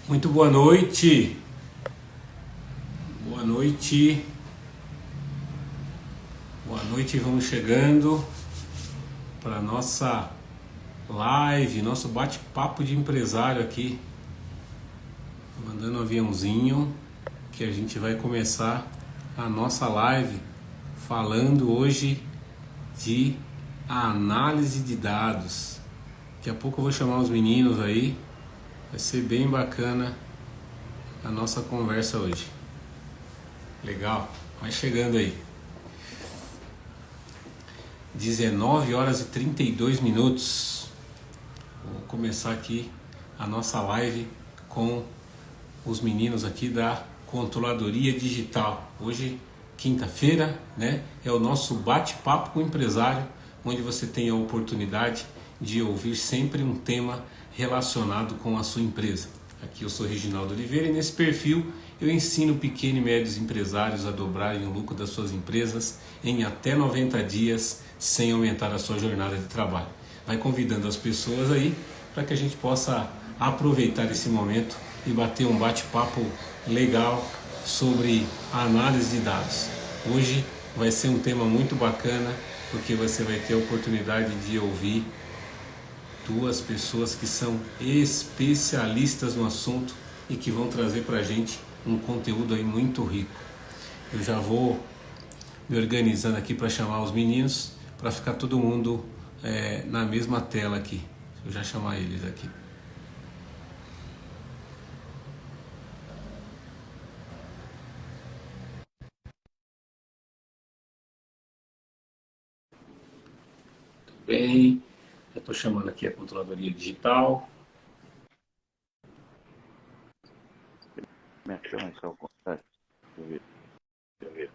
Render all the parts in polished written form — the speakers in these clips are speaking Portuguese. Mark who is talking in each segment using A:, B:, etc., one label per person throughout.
A: Muito boa noite. Boa noite. Boa noite. Vamos chegando para nossa live, nosso bate-papo de empresário aqui. Mandando um aviãozinho que a gente vai começar a nossa live falando hoje de análise de dados. Daqui a pouco eu vou chamar os meninos aí. Vai ser bem bacana a nossa conversa hoje. Legal, vai chegando aí. 19 horas e 32 minutos. Vou começar aqui a nossa live com os meninos aqui da Controladoria Digital. Hoje, quinta-feira, né? É o nosso bate-papo com o empresário, onde você tem a oportunidade de ouvir sempre um tema relacionado com a sua empresa. Aqui eu sou Reginaldo Oliveira e nesse perfil eu ensino pequenos e médios empresários a dobrarem o lucro das suas empresas em até 90 dias sem aumentar a sua jornada de trabalho. Vai convidando as pessoas aí para que a gente possa aproveitar esse momento e bater um bate-papo legal sobre a análise de dados. Hoje vai ser um tema muito bacana porque você vai ter a oportunidade de ouvir duas pessoas que são especialistas no assunto e que vão trazer para a gente um conteúdo aí muito rico. Eu já vou me organizando aqui para chamar os meninos, para ficar todo mundo na mesma tela aqui. Deixa eu já chamar eles aqui. Bem, já estou chamando aqui a Controladoria Digital.
B: Como é que chama isso ao contrário? Deixa eu ver.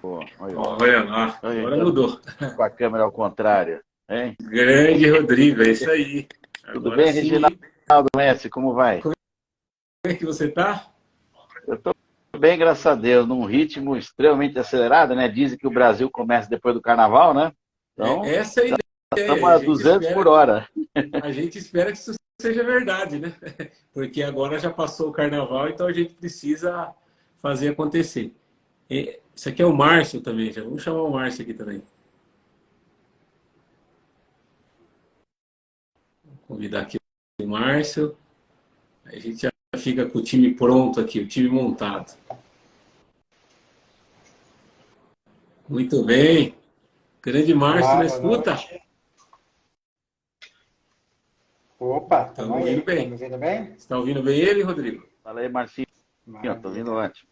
B: Olha,
A: Olha lá,
B: olha,
A: agora
B: então,
A: mudou.
B: com a câmera ao contrário, hein?
A: Grande Rodrigo, é isso aí.
B: Tudo
A: Agora
B: bem,
A: sim.
B: Reginaldo Messi? Como vai?
A: Como é que você tá?
B: Eu estou bem, graças a Deus, num ritmo extremamente acelerado, né? Dizem que o Brasil começa depois do Carnaval, né? Então,
A: Essa é a
B: estamos
A: ideia.
B: a 200 por hora.
A: A gente espera que isso seja verdade, né? Porque agora já passou o carnaval, então a gente precisa fazer acontecer. Isso aqui é o Márcio também, já vamos chamar o Márcio aqui também. Vou convidar aqui o Márcio. Aí a gente já fica com o time pronto aqui, o time montado. Muito bem. Grande Márcio
C: Olá,
A: na
C: boa
A: escuta.
C: noite. Opa, estamos
A: Estamos ouvindo
C: aí. Estão me
A: bem.
C: ouvindo bem?
A: Está ouvindo bem ele, Rodrigo?
B: Fala aí, Marcinho. Estou vindo
C: Maravilha.
B: antes.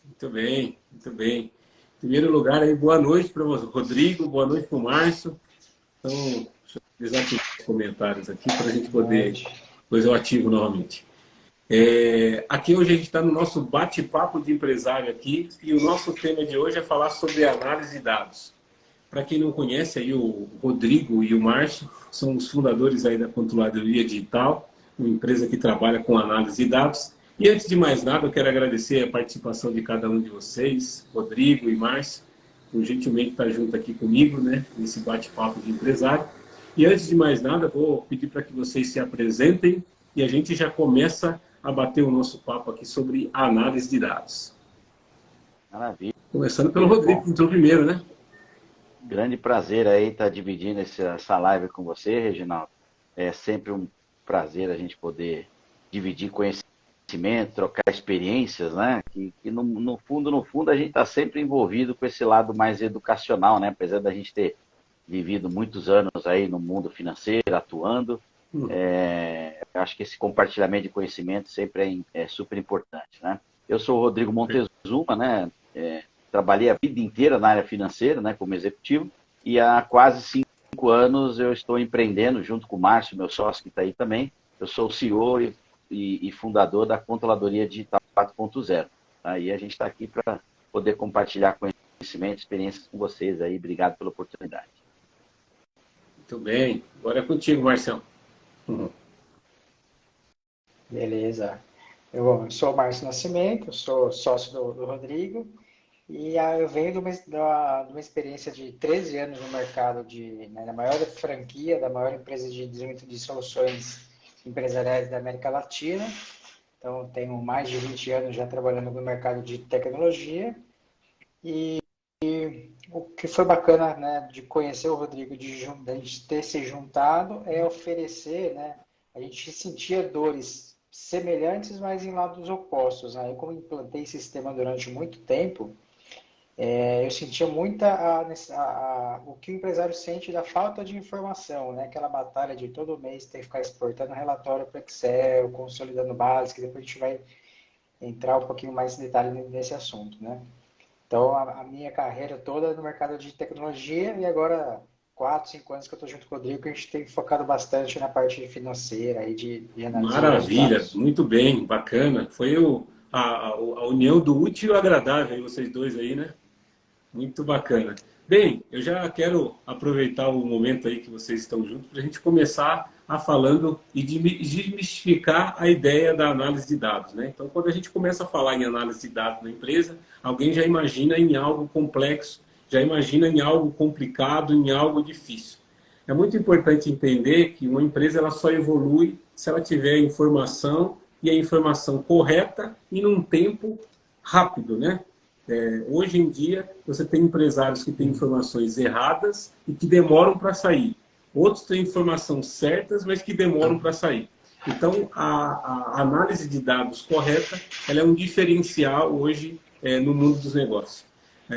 A: Muito bem, muito bem. Em primeiro lugar, aí, boa noite para o Rodrigo, boa noite para o Márcio. Então, deixa eu desativar os comentários aqui para a gente
C: Boa
A: poder.
C: noite.
A: Depois eu ativo novamente. Aqui hoje a gente está no nosso bate-papo de empresário aqui e o nosso tema de hoje é falar sobre análise de dados. Para quem não conhece, aí o Rodrigo e o Márcio são os fundadores aí da Controladoria Digital, uma empresa que trabalha com análise de dados. E antes de mais nada, eu quero agradecer a participação de cada um de vocês, Rodrigo e Márcio, por gentilmente estar junto aqui comigo, né, nesse bate-papo de empresário. E antes de mais nada, vou pedir para que vocês se apresentem e a gente já começa a bater o nosso papo aqui sobre análise de dados.
B: Maravilha.
A: Começando pelo Rodrigo,
B: Bom,
A: que entrou primeiro, né?
B: grande prazer aí estar dividindo essa live com você, Reginaldo. É sempre um prazer a gente poder dividir conhecimento, trocar experiências, né? Que no fundo, a gente está sempre envolvido com esse lado mais educacional, né? Apesar da gente ter vivido muitos anos aí no mundo financeiro, atuando, eu acho que esse compartilhamento de conhecimento sempre é super importante, né? Eu sou o Rodrigo Montezuma, né? Trabalhei a vida inteira na área financeira, né, como executivo, e há quase 5 anos eu estou empreendendo junto com o Márcio, meu sócio que está aí também. Eu sou o CEO e fundador da Controladoria Digital 4.0. Aí a gente está aqui para poder compartilhar conhecimento, experiências com vocês aí. Obrigado pela oportunidade.
A: Muito bem. Agora é contigo, Marcelo. Uhum.
C: Beleza. Eu sou o Márcio Nascimento, eu sou sócio do Rodrigo e eu venho de uma experiência de 13 anos no mercado, né, da maior franquia, da maior empresa de desenvolvimento de soluções empresariais da América Latina. Então, tenho mais de 20 anos já trabalhando no mercado de tecnologia. E o que foi bacana, né, de conhecer o Rodrigo, de gente ter se juntado, é oferecer, né, a gente sentia dores semelhantes, mas em lados opostos. Aí, como implantei sistema durante muito tempo, eu sentia o que o empresário sente da falta de informação, né? Aquela batalha de todo mês ter que ficar exportando relatório para Excel, consolidando base, que depois a gente vai entrar um pouquinho mais em detalhe nesse assunto, né? Então, a minha carreira toda é no mercado de tecnologia e agora 4, 5 anos que eu estou junto com o Rodrigo, a gente tem focado bastante na parte financeira e de análise de
A: Maravilha,
C: resultados.
A: muito bem, bacana. Foi a união do útil e agradável, aí, vocês dois aí, né? Muito bacana. Bem, eu já quero aproveitar o momento aí que vocês estão juntos para a gente começar a falando e desmistificar a ideia da análise de dados, né? Então, quando a gente começa a falar em análise de dados na empresa, alguém já imagina em algo complexo, já imagina em algo complicado, em algo difícil. É muito importante entender que uma empresa ela só evolui se ela tiver informação e a informação correta e num tempo rápido, né? Hoje em dia, você tem empresários que têm informações erradas e que demoram para sair. Outros têm informação certas, mas que demoram para sair. Então, a análise de dados correta ela é um diferencial hoje no mundo dos negócios.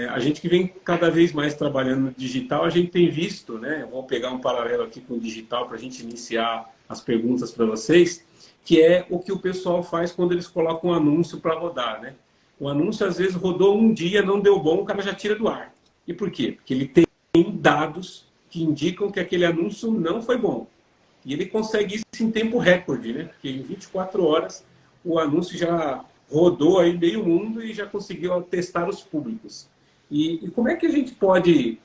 A: A gente que vem cada vez mais trabalhando no digital, a gente tem visto, né? Vou pegar um paralelo aqui com o digital para a gente iniciar as perguntas para vocês, que é o que o pessoal faz quando eles colocam um anúncio para rodar, né? O anúncio, às vezes, rodou um dia, não deu bom, o cara já tira do ar. E por quê? Porque ele tem dados que indicam que aquele anúncio não foi bom. E ele consegue isso em tempo recorde, né? Porque em 24 horas o anúncio já rodou aí meio mundo e já conseguiu testar os públicos. E como é que a gente pode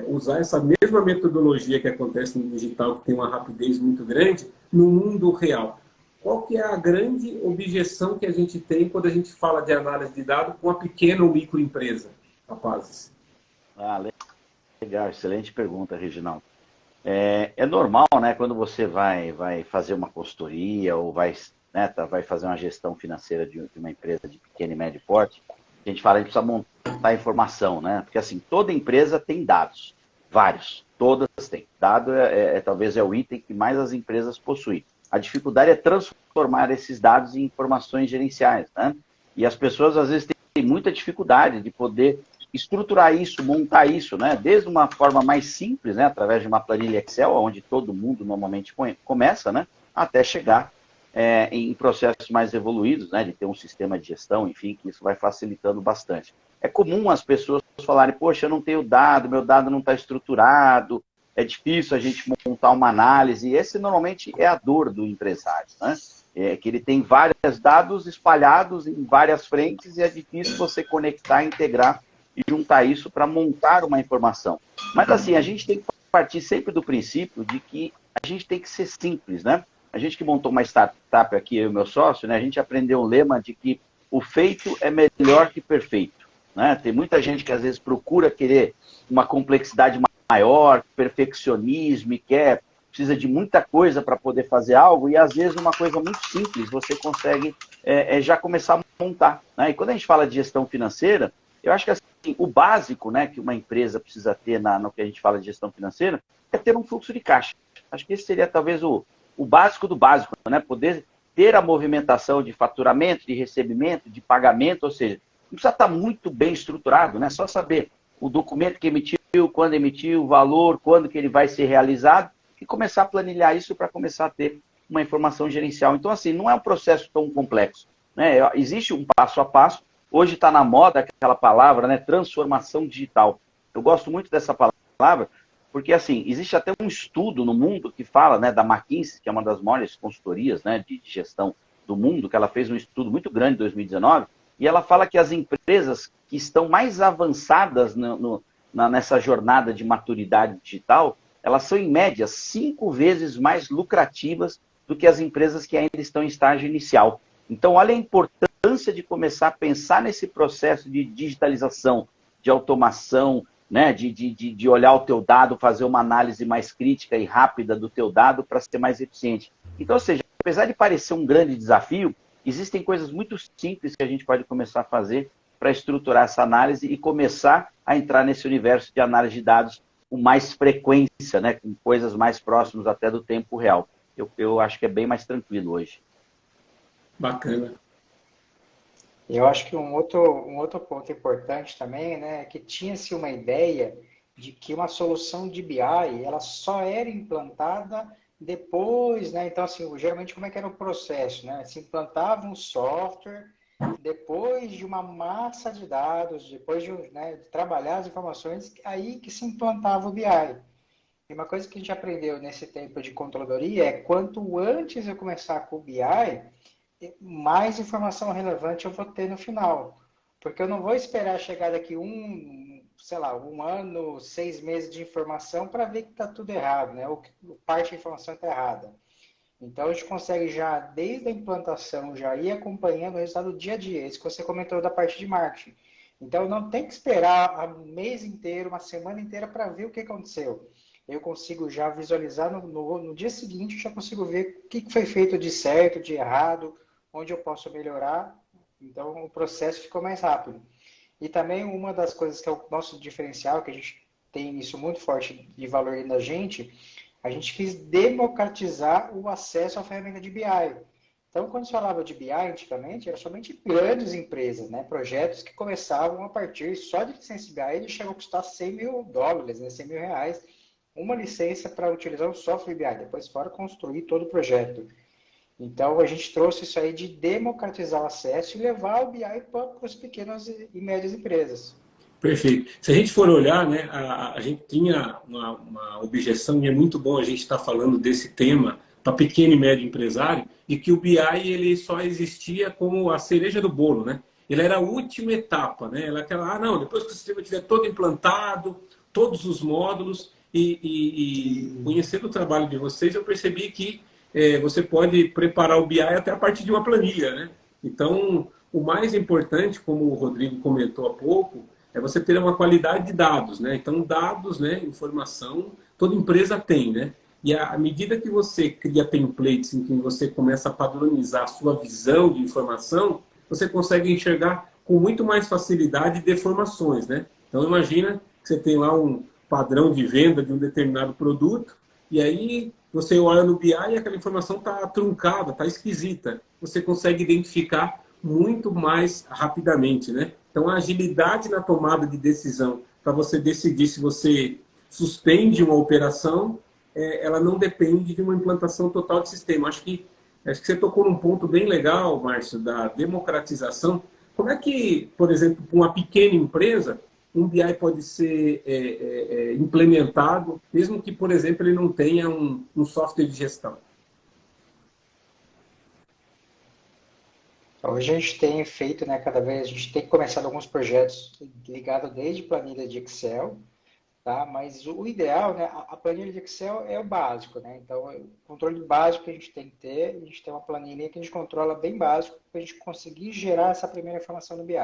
A: usar essa mesma metodologia que acontece no digital, que tem uma rapidez muito grande, no mundo real? Qual que é a grande objeção que a gente tem quando a gente fala de análise de dados com a pequena ou microempresa, rapazes?
B: Ah, legal, excelente pergunta, Reginaldo. É normal, né, quando você vai fazer uma consultoria ou vai fazer uma gestão financeira de uma empresa de pequeno e médio porte, a gente fala que precisa montar informação, né? Porque assim, toda empresa tem dados, vários, todas têm. Dado talvez é o item que mais as empresas possuem. A dificuldade é transformar esses dados em informações gerenciais, né? E as pessoas às vezes têm muita dificuldade de poder estruturar isso, montar isso, né? Desde uma forma mais simples, né? Através de uma planilha Excel, onde todo mundo normalmente começa, né? Até chegar em processos mais evoluídos, né? De ter um sistema de gestão, enfim, que isso vai facilitando bastante. É comum as pessoas falarem, poxa, eu não tenho dado, meu dado não está estruturado, é difícil a gente montar uma análise. E esse normalmente é a dor do empresário, né? Que ele tem vários dados espalhados em várias frentes e é difícil você conectar, integrar e juntar isso para montar uma informação. Mas assim, a gente tem que partir sempre do princípio de que a gente tem que ser simples, né? A gente que montou uma startup aqui, eu e meu sócio, né, a gente aprendeu um lema de que o feito é melhor que perfeito, né? Tem muita gente que às vezes procura querer uma complexidade maior, perfeccionismo e precisa de muita coisa para poder fazer algo, e às vezes uma coisa muito simples você consegue já começar a montar, né? E quando a gente fala de gestão financeira, eu acho que assim, o básico, né, que uma empresa precisa ter no que a gente fala de gestão financeira é ter um fluxo de caixa. Acho que esse seria talvez o básico do básico, né? Poder ter a movimentação de faturamento, de recebimento, de pagamento, ou seja, não precisa estar muito bem estruturado, né? Só saber o documento que emitiu, quando emitiu, o valor, quando que ele vai ser realizado e começar a planilhar isso para começar a ter uma informação gerencial. Então, assim, não é um processo tão complexo, né? Existe um passo a passo. Hoje está na moda aquela palavra, né? Transformação digital. Eu gosto muito dessa palavra, porque assim, existe até um estudo no mundo que fala, né, da McKinsey, que é uma das maiores consultorias, né, de gestão do mundo, que ela fez um estudo muito grande em 2019, e ela fala que as empresas que estão mais avançadas nessa jornada de maturidade digital, elas são, em média, 5 vezes mais lucrativas do que as empresas que ainda estão em estágio inicial. Então, olha a importância de começar a pensar nesse processo de digitalização, de automação, né, de olhar o teu dado, fazer uma análise mais crítica e rápida do teu dado para ser mais eficiente. Então, ou seja, apesar de parecer um grande desafio, existem coisas muito simples que a gente pode começar a fazer para estruturar essa análise e começar a entrar nesse universo de análise de dados com mais frequência, né? Com coisas mais próximas até do tempo real. Eu acho que é bem mais tranquilo hoje.
A: Bacana.
C: Eu acho que um outro ponto importante também, né, é que tinha-se uma ideia de que uma solução de BI, ela só era implantada depois, né? Então, assim, geralmente como é que era o processo, né? Se implantava um software, depois de uma massa de dados, depois de, né, de trabalhar as informações, aí que se implantava o BI. E uma coisa que a gente aprendeu nesse tempo de controladoria é quanto antes eu começar com o BI, mais informação relevante eu vou ter no final. Porque eu não vou esperar chegar daqui sei lá, 1 ano, 6 meses de informação para ver que está tudo errado, né? Ou que parte da informação está errada. Então a gente consegue já, desde a implantação, já ir acompanhando o resultado do dia a dia. Isso que você comentou da parte de marketing. Então não tem que esperar um mês inteiro, uma semana inteira para ver o que aconteceu. Eu consigo já visualizar no dia seguinte, eu já consigo ver o que foi feito de certo, de errado, onde eu posso melhorar. Então o processo ficou mais rápido. E também uma das coisas que é o nosso diferencial, que a gente tem isso muito forte de valor dentro da gente, a gente quis democratizar o acesso à ferramenta de BI. Então, quando se falava de BI antigamente, era somente grandes empresas, né? Projetos que começavam a partir só de licença BI, ele chegou a custar US$ 100 mil, né? R$ 100 mil, uma licença para utilizar o software BI, depois fora construir todo o projeto. Então, a gente trouxe isso aí de democratizar o acesso e levar o BI para as pequenas e médias empresas.
A: Perfeito. Se a gente for olhar, né, a gente tinha uma objeção, e é muito bom a gente estar falando desse tema para pequeno e médio empresário, de que o BI ele só existia como a cereja do bolo, né? Ele era a última etapa, né? Ela aquela, não, depois que o sistema estiver todo implantado, todos os módulos, e conhecendo o trabalho de vocês, eu percebi que você pode preparar o BI até a partir de uma planilha, né? Então, o mais importante, como o Rodrigo comentou há pouco, é você ter uma qualidade de dados, né? Então, dados, né, informação, toda empresa tem, né? E à medida que você cria templates em que você começa a padronizar a sua visão de informação, você consegue enxergar com muito mais facilidade deformações, né? Então, imagina que você tem lá um padrão de venda de um determinado produto, e aí você olha no BI e aquela informação está truncada, está esquisita. Você consegue identificar muito mais rapidamente, né? Então, a agilidade na tomada de decisão para você decidir se você suspende uma operação, ela não depende de uma implantação total de sistema. Acho que você tocou num ponto bem legal, Márcio, da democratização. Como é que, por exemplo, para uma pequena empresa, um BI pode ser implementado, mesmo que, por exemplo, ele não tenha um software de gestão?
C: Hoje a gente tem feito, né, cada vez, a gente tem começado alguns projetos ligados desde planilha de Excel, tá? Mas o ideal, né, a planilha de Excel é o básico, né? Então, o controle básico que a gente tem que ter, a gente tem uma planilha que a gente controla bem básico para a gente conseguir gerar essa primeira informação no BI.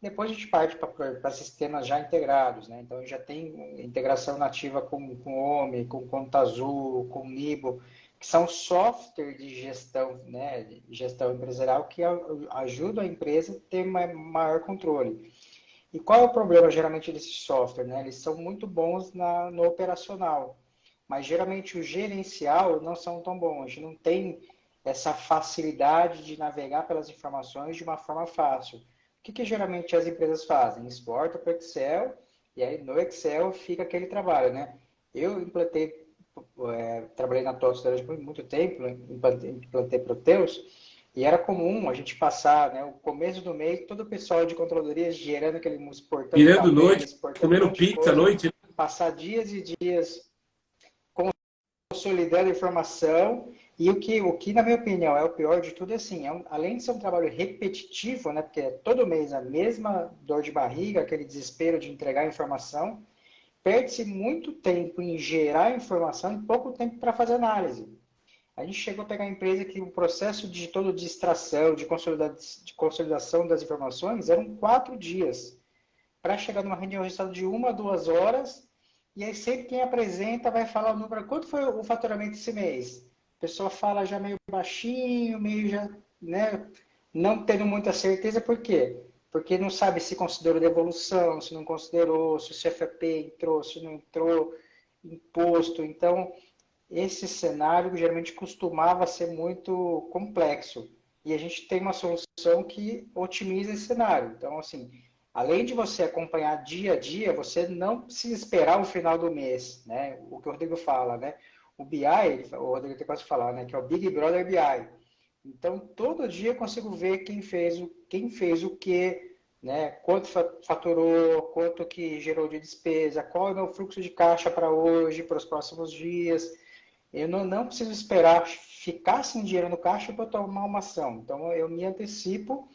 C: Depois a gente parte para sistemas já integrados, né? Então já tem integração nativa com OMI, com Conta Azul, com Nibo, que são software de gestão, né? De gestão empresarial que ajudam a empresa a ter maior controle. E qual é o problema geralmente desse software, né? Eles são muito bons no operacional, mas geralmente o gerencial não são tão bons. A gente não tem essa facilidade de navegar pelas informações de uma forma fácil. O que geralmente as empresas fazem? Exportam para o Excel e aí no Excel fica aquele trabalho, né? Eu trabalhei na TOTS durante muito tempo, implantei Proteus, e era comum a gente passar, né, o começo do mês, todo o pessoal de controladoria gerando aquele exportando
A: Virando
C: tabela,
A: noite,
C: exportando um
A: comendo
C: monte de
A: pizza à
C: coisa,
A: noite.
C: passar dias e dias consolidando a informação. E o que, na minha opinião, é o pior de tudo é assim, além de ser um trabalho repetitivo, né, porque é todo mês a mesma dor de barriga, aquele desespero de entregar a informação, perde-se muito tempo em gerar informação e pouco tempo para fazer análise. A gente chegou a pegar a empresa que o processo de todo de extração, de consolidação das informações eram 4 dias. Para chegar numa reunião, resultado de 1 a 2 horas, e aí sempre quem apresenta vai falar o número, quanto foi o faturamento esse mês? a pessoa fala já meio baixinho, meio já, né, não tendo muita certeza, por quê? Porque não sabe se considerou devolução, se não considerou, se o CFP entrou, se não entrou, imposto. Então, esse cenário geralmente costumava ser muito complexo. E a gente tem uma solução que otimiza esse cenário. Então, assim, além de você acompanhar dia a dia, você não precisa esperar o final do mês, né? O que o Rodrigo fala, né? O BI, o Rodrigo tem quase falar, né? Que é o Big Brother BI. Então, todo dia eu consigo ver quem fez o quê, né? Quanto faturou, quanto que gerou de despesa, qual é o meu fluxo de caixa para hoje, para os próximos dias. Eu não preciso esperar ficar sem dinheiro no caixa para tomar uma ação. Então, eu me antecipo.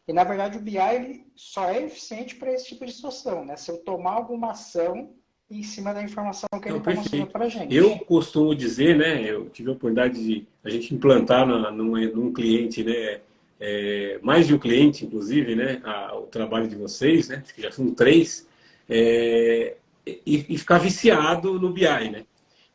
C: E, na verdade, o BI ele só é eficiente para esse tipo de situação, né? Se eu tomar alguma ação em cima da informação que ele
A: Não,
C: está mostrando
A: perfeito.
C: para a
A: Eu
C: gente.
A: costumo dizer, né, eu tive a oportunidade de a gente implantar num cliente, né, mais de um cliente, inclusive, né, o trabalho de vocês, né, acho que já são três, e ficar viciado no BI, né?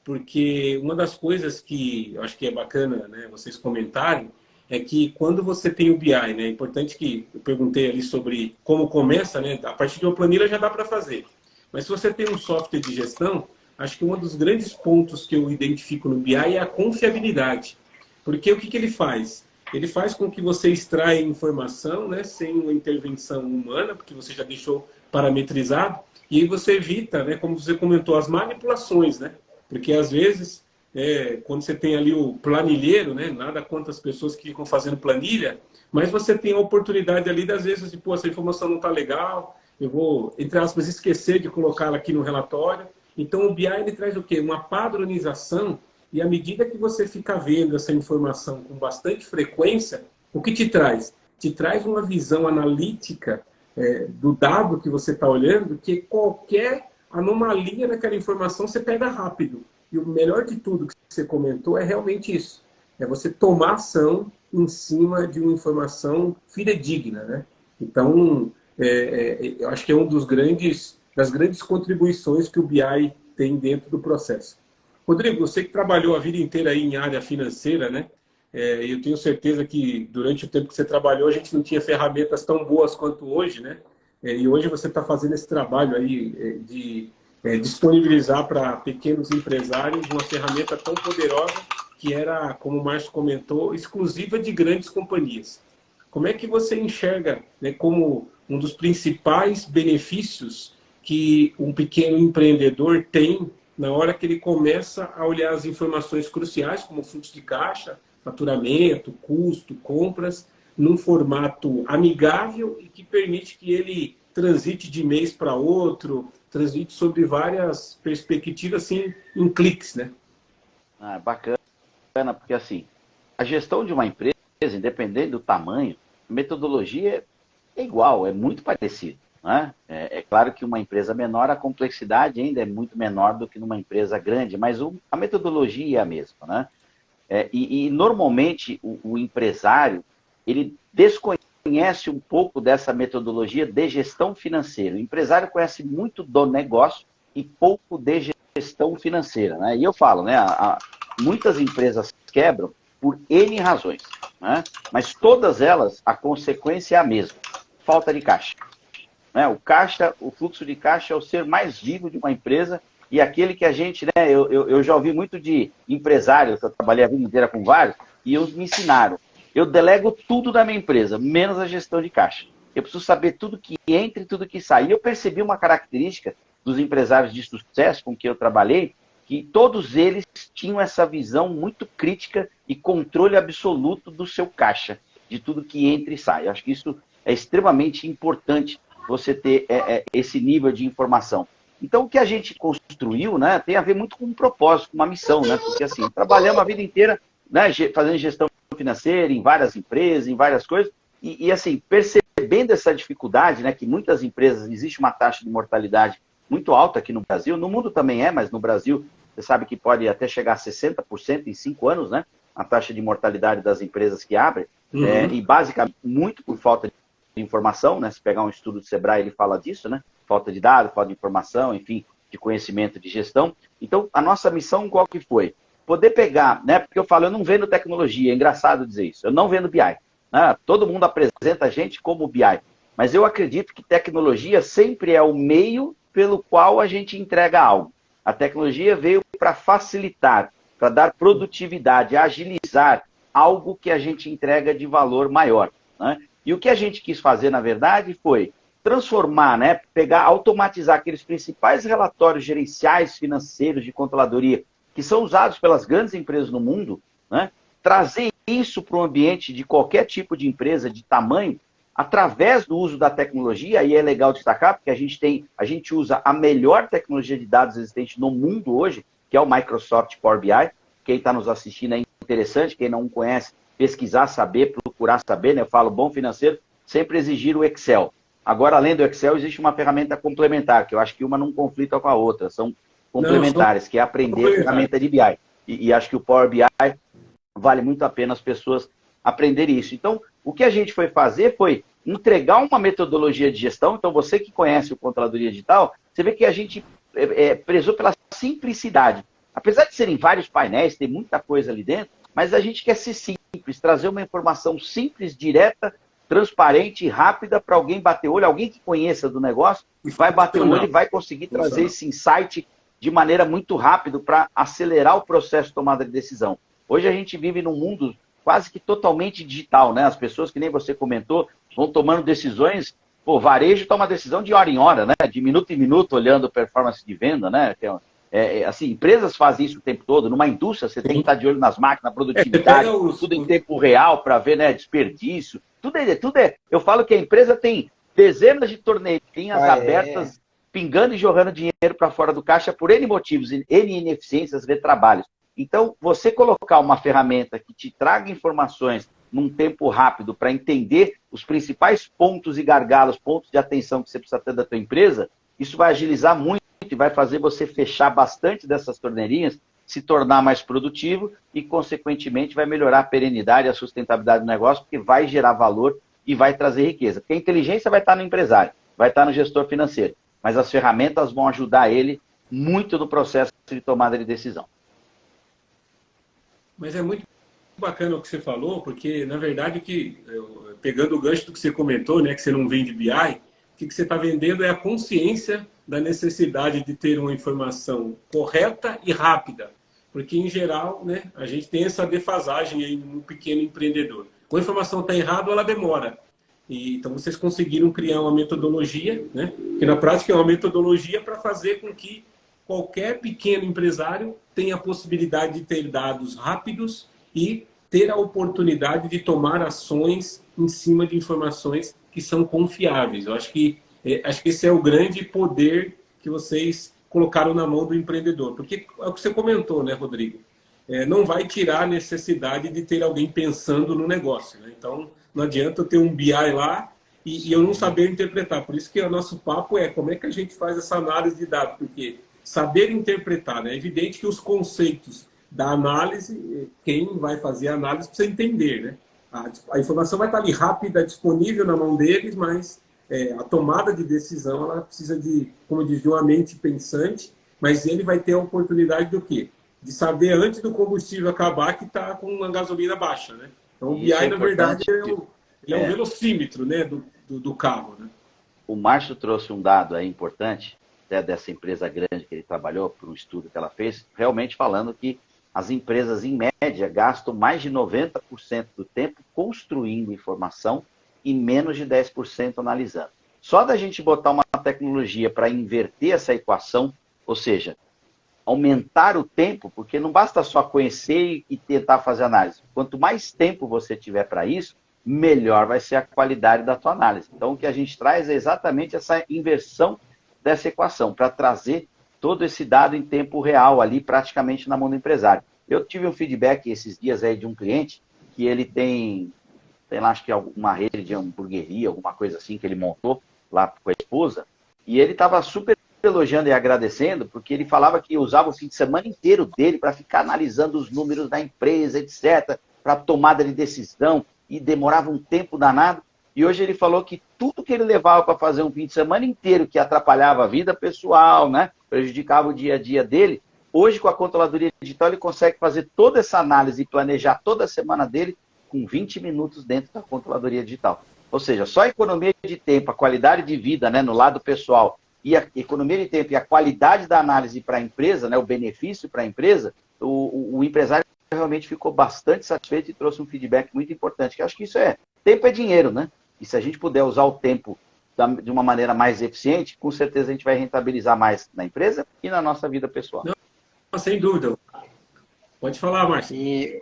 A: Porque uma das coisas que eu acho que é bacana, né, vocês comentarem, é que quando você tem o BI, né, é importante que eu perguntei ali sobre como começa, né, a partir de uma planilha já dá para fazer. Mas se você tem um software de gestão, acho que um dos grandes pontos que eu identifico no BI é a confiabilidade. Porque o que ele faz? Ele faz com que você extraia informação, né, sem uma intervenção humana, porque você já deixou parametrizado, e aí você evita, né, como você comentou, as manipulações, né? Porque às vezes, quando você tem ali o planilheiro, né, nada contra as pessoas que ficam fazendo planilha, mas você tem a oportunidade ali, às vezes, de, pô, essa informação não está legal, eu vou, entre aspas, esquecer de colocá-la aqui no relatório. Então, o BI ele traz o quê? Uma padronização, e à medida que você fica vendo essa informação com bastante frequência, o que te traz? Te traz uma visão analítica do dado que você está olhando, que qualquer anomalia naquela informação você pega rápido. E o melhor de tudo que você comentou é realmente isso. É você tomar ação em cima de uma informação fidedigna, né? Então, eu acho que é um das grandes contribuições que o BI tem dentro do processo. Rodrigo, você que trabalhou a vida inteira aí em área financeira, né? Eu tenho certeza que durante o tempo que você trabalhou, a gente não tinha ferramentas tão boas quanto hoje, né? E hoje você está fazendo esse trabalho aí de disponibilizar para pequenos empresários uma ferramenta tão poderosa que era, como o Márcio comentou, exclusiva de grandes companhias. Como é que você enxerga, né, como um dos principais benefícios que um pequeno empreendedor tem na hora que ele começa a olhar as informações cruciais, como fluxo de caixa, faturamento, custo, compras, num formato amigável e que permite que ele transite de mês para outro, transite sobre várias perspectivas, assim, em cliques, né?
B: Ah, bacana, porque assim, a gestão de uma empresa, independente do tamanho, a metodologia é igual, é muito parecido. Né? É claro que uma empresa menor, a complexidade ainda é muito menor do que numa empresa grande, mas a metodologia é a mesma. Né? E normalmente o empresário, ele desconhece um pouco dessa metodologia de gestão financeira. O empresário conhece muito do negócio e pouco de gestão financeira. Né? E eu falo, né, muitas empresas quebram por N razões, né? Mas todas elas, a consequência é a mesma, falta de caixa. Né? O fluxo de caixa é o ser mais vivo de uma empresa e aquele que a gente, né, eu já ouvi muito de empresários, eu trabalhei a vida inteira com vários, e eles me ensinaram. Eu delego tudo da minha empresa, menos a gestão de caixa. Eu preciso saber tudo que entra e tudo que sai. E eu percebi uma característica dos empresários de sucesso com que eu trabalhei, que todos eles tinham essa visão muito crítica e controle absoluto do seu caixa, de tudo que entra e sai. Eu acho que isso é extremamente importante, você ter esse nível de informação. Então, o que a gente construiu, né, tem a ver muito com um propósito, com uma missão, né? Porque, assim, trabalhamos a vida inteira, né, fazendo gestão financeira em várias empresas, em várias coisas, e assim, percebendo essa dificuldade, né, que muitas empresas, existe uma taxa de mortalidade muito alta aqui no Brasil, no mundo também mas no Brasil, você sabe que pode até chegar a 60% em 5 anos, né, a taxa de mortalidade das empresas que abrem, e basicamente muito por falta de informação, né? Se pegar um estudo do Sebrae, ele fala disso, né? Falta de dados, falta de informação, enfim, de conhecimento de gestão. Então, a nossa missão qual que foi? poder pegar, né? Porque eu falo, eu não vendo tecnologia, é engraçado dizer isso, eu não vendo BI. Né? Todo mundo apresenta a gente como BI, mas eu acredito que tecnologia sempre é o meio pelo qual a gente entrega algo. A tecnologia veio para facilitar, para dar produtividade, agilizar algo que a gente entrega de valor maior. Né? E o que a gente quis fazer, na verdade, foi transformar, né, pegar, automatizar aqueles principais relatórios gerenciais financeiros de controladoria que são usados pelas grandes empresas no mundo, né, trazer isso para o ambiente de qualquer tipo de empresa de tamanho, através do uso da tecnologia, e é legal destacar, porque a gente usa a melhor tecnologia de dados existente no mundo hoje, que é o Microsoft Power BI. Quem está nos assistindo é interessante, quem não conhece, pesquisar, saber, procurar saber, né? Eu falo, bom financeiro, sempre exigir o Excel. Agora, além do Excel, existe uma ferramenta complementar, que eu acho que uma não conflita com a outra, são complementares, que é aprender a ferramenta de BI. E acho que o Power BI vale muito a pena as pessoas aprenderem isso. Então, o que a gente foi fazer foi entregar uma metodologia de gestão. Então, você que conhece o Controladoria Digital, você vê que a gente prezou pela simplicidade. Apesar de serem vários painéis, tem muita coisa ali dentro, mas a gente quer ser simples, trazer uma informação simples, direta, transparente e rápida para alguém bater o olho, alguém que conheça do negócio, vai bater o olho e vai conseguir trazer esse insight de maneira muito rápida para acelerar o processo de tomada de decisão. Hoje a gente vive num mundo quase que totalmente digital, né? As pessoas, que nem você comentou, vão tomando decisões, pô, varejo toma decisão de hora em hora, né? De minuto em minuto, olhando performance de venda, né? Assim, empresas fazem isso o tempo todo. Numa indústria, você tem que estar de olho nas máquinas, na produtividade, tudo em tempo real para ver, né, desperdício. Tudo é. Eu falo que a empresa tem dezenas de torneirinhas abertas, pingando e jogando dinheiro para fora do caixa por N motivos, N ineficiências, retrabalhos. Então, você colocar uma ferramenta que te traga informações num tempo rápido para entender os principais pontos e gargalos, pontos de atenção que você precisa ter da tua empresa, isso vai agilizar muito e vai fazer você fechar bastante dessas torneirinhas, se tornar mais produtivo e, consequentemente, vai melhorar a perenidade e a sustentabilidade do negócio, porque vai gerar valor e vai trazer riqueza. Porque a inteligência vai estar no empresário, vai estar no gestor financeiro, mas as ferramentas vão ajudar ele muito no processo de tomada de decisão.
A: Mas é muito bacana o que você falou, porque, na verdade, pegando o gancho do que você comentou, né, que você não vende BI, o que você está vendendo é a consciência da necessidade de ter uma informação correta e rápida. Porque, em geral, né, a gente tem essa defasagem aí no pequeno empreendedor. Quando a informação está errada, ela demora. Então, vocês conseguiram criar uma metodologia, né, que na prática é uma metodologia para fazer com que qualquer pequeno empresário tenha a possibilidade de ter dados rápidos e ter a oportunidade de tomar ações em cima de informações que são confiáveis. Eu acho que esse é o grande poder que vocês colocaram na mão do empreendedor. Porque é o que você comentou, né, Rodrigo? Não vai tirar a necessidade de ter alguém pensando no negócio. Né? Então, não adianta eu ter um BI lá e eu não saber interpretar. Por isso que o nosso papo é como é que a gente faz essa análise de dados. Porque saber interpretar, né? É evidente que os conceitos da análise, quem vai fazer a análise precisa entender. Né? A informação vai estar ali rápida, disponível na mão deles, mas a tomada de decisão ela precisa de, como diz, de uma mente pensante, mas ele vai ter a oportunidade do quê? De saber antes do combustível acabar que está com uma gasolina baixa. Né? Então, o BI, na verdade, ele é um velocímetro, né, do carro. Né?
B: O Márcio trouxe um dado aí importante, até dessa empresa grande que ele trabalhou, por um estudo que ela fez, realmente falando que as empresas, em média, gastam mais de 90% do tempo construindo informação e menos de 10% analisando. Só da gente botar uma tecnologia para inverter essa equação, ou seja, aumentar o tempo, porque não basta só conhecer e tentar fazer análise. Quanto mais tempo você tiver para isso, melhor vai ser a qualidade da tua análise. Então, o que a gente traz é exatamente essa inversão dessa equação, para trazer todo esse dado em tempo real ali, praticamente na mão do empresário. Eu tive um feedback esses dias aí de um cliente que ele tem lá, acho que alguma rede de hamburgueria, alguma coisa assim que ele montou lá com a esposa, e ele estava super elogiando e agradecendo, porque ele falava que usava o fim de semana inteiro dele para ficar analisando os números da empresa, etc., para tomada de decisão, e demorava um tempo danado. E hoje ele falou que tudo que ele levava para fazer um fim de semana inteiro, que atrapalhava a vida pessoal, né, prejudicava o dia a dia dele, Hoje, com a controladoria digital, ele consegue fazer toda essa análise e planejar toda a semana dele com 20 minutos dentro da controladoria digital. Ou seja, só a economia de tempo, a qualidade de vida, né, no lado pessoal, e a economia de tempo e a qualidade da análise para a empresa, né, o benefício para a empresa, o empresário realmente ficou bastante satisfeito e trouxe um feedback muito importante, que eu acho que isso tempo é dinheiro, né? E se a gente puder usar o tempo de uma maneira mais eficiente, com certeza a gente vai rentabilizar mais na empresa e na nossa vida pessoal.
A: Não, sem dúvida. Pode falar, Márcio.
C: E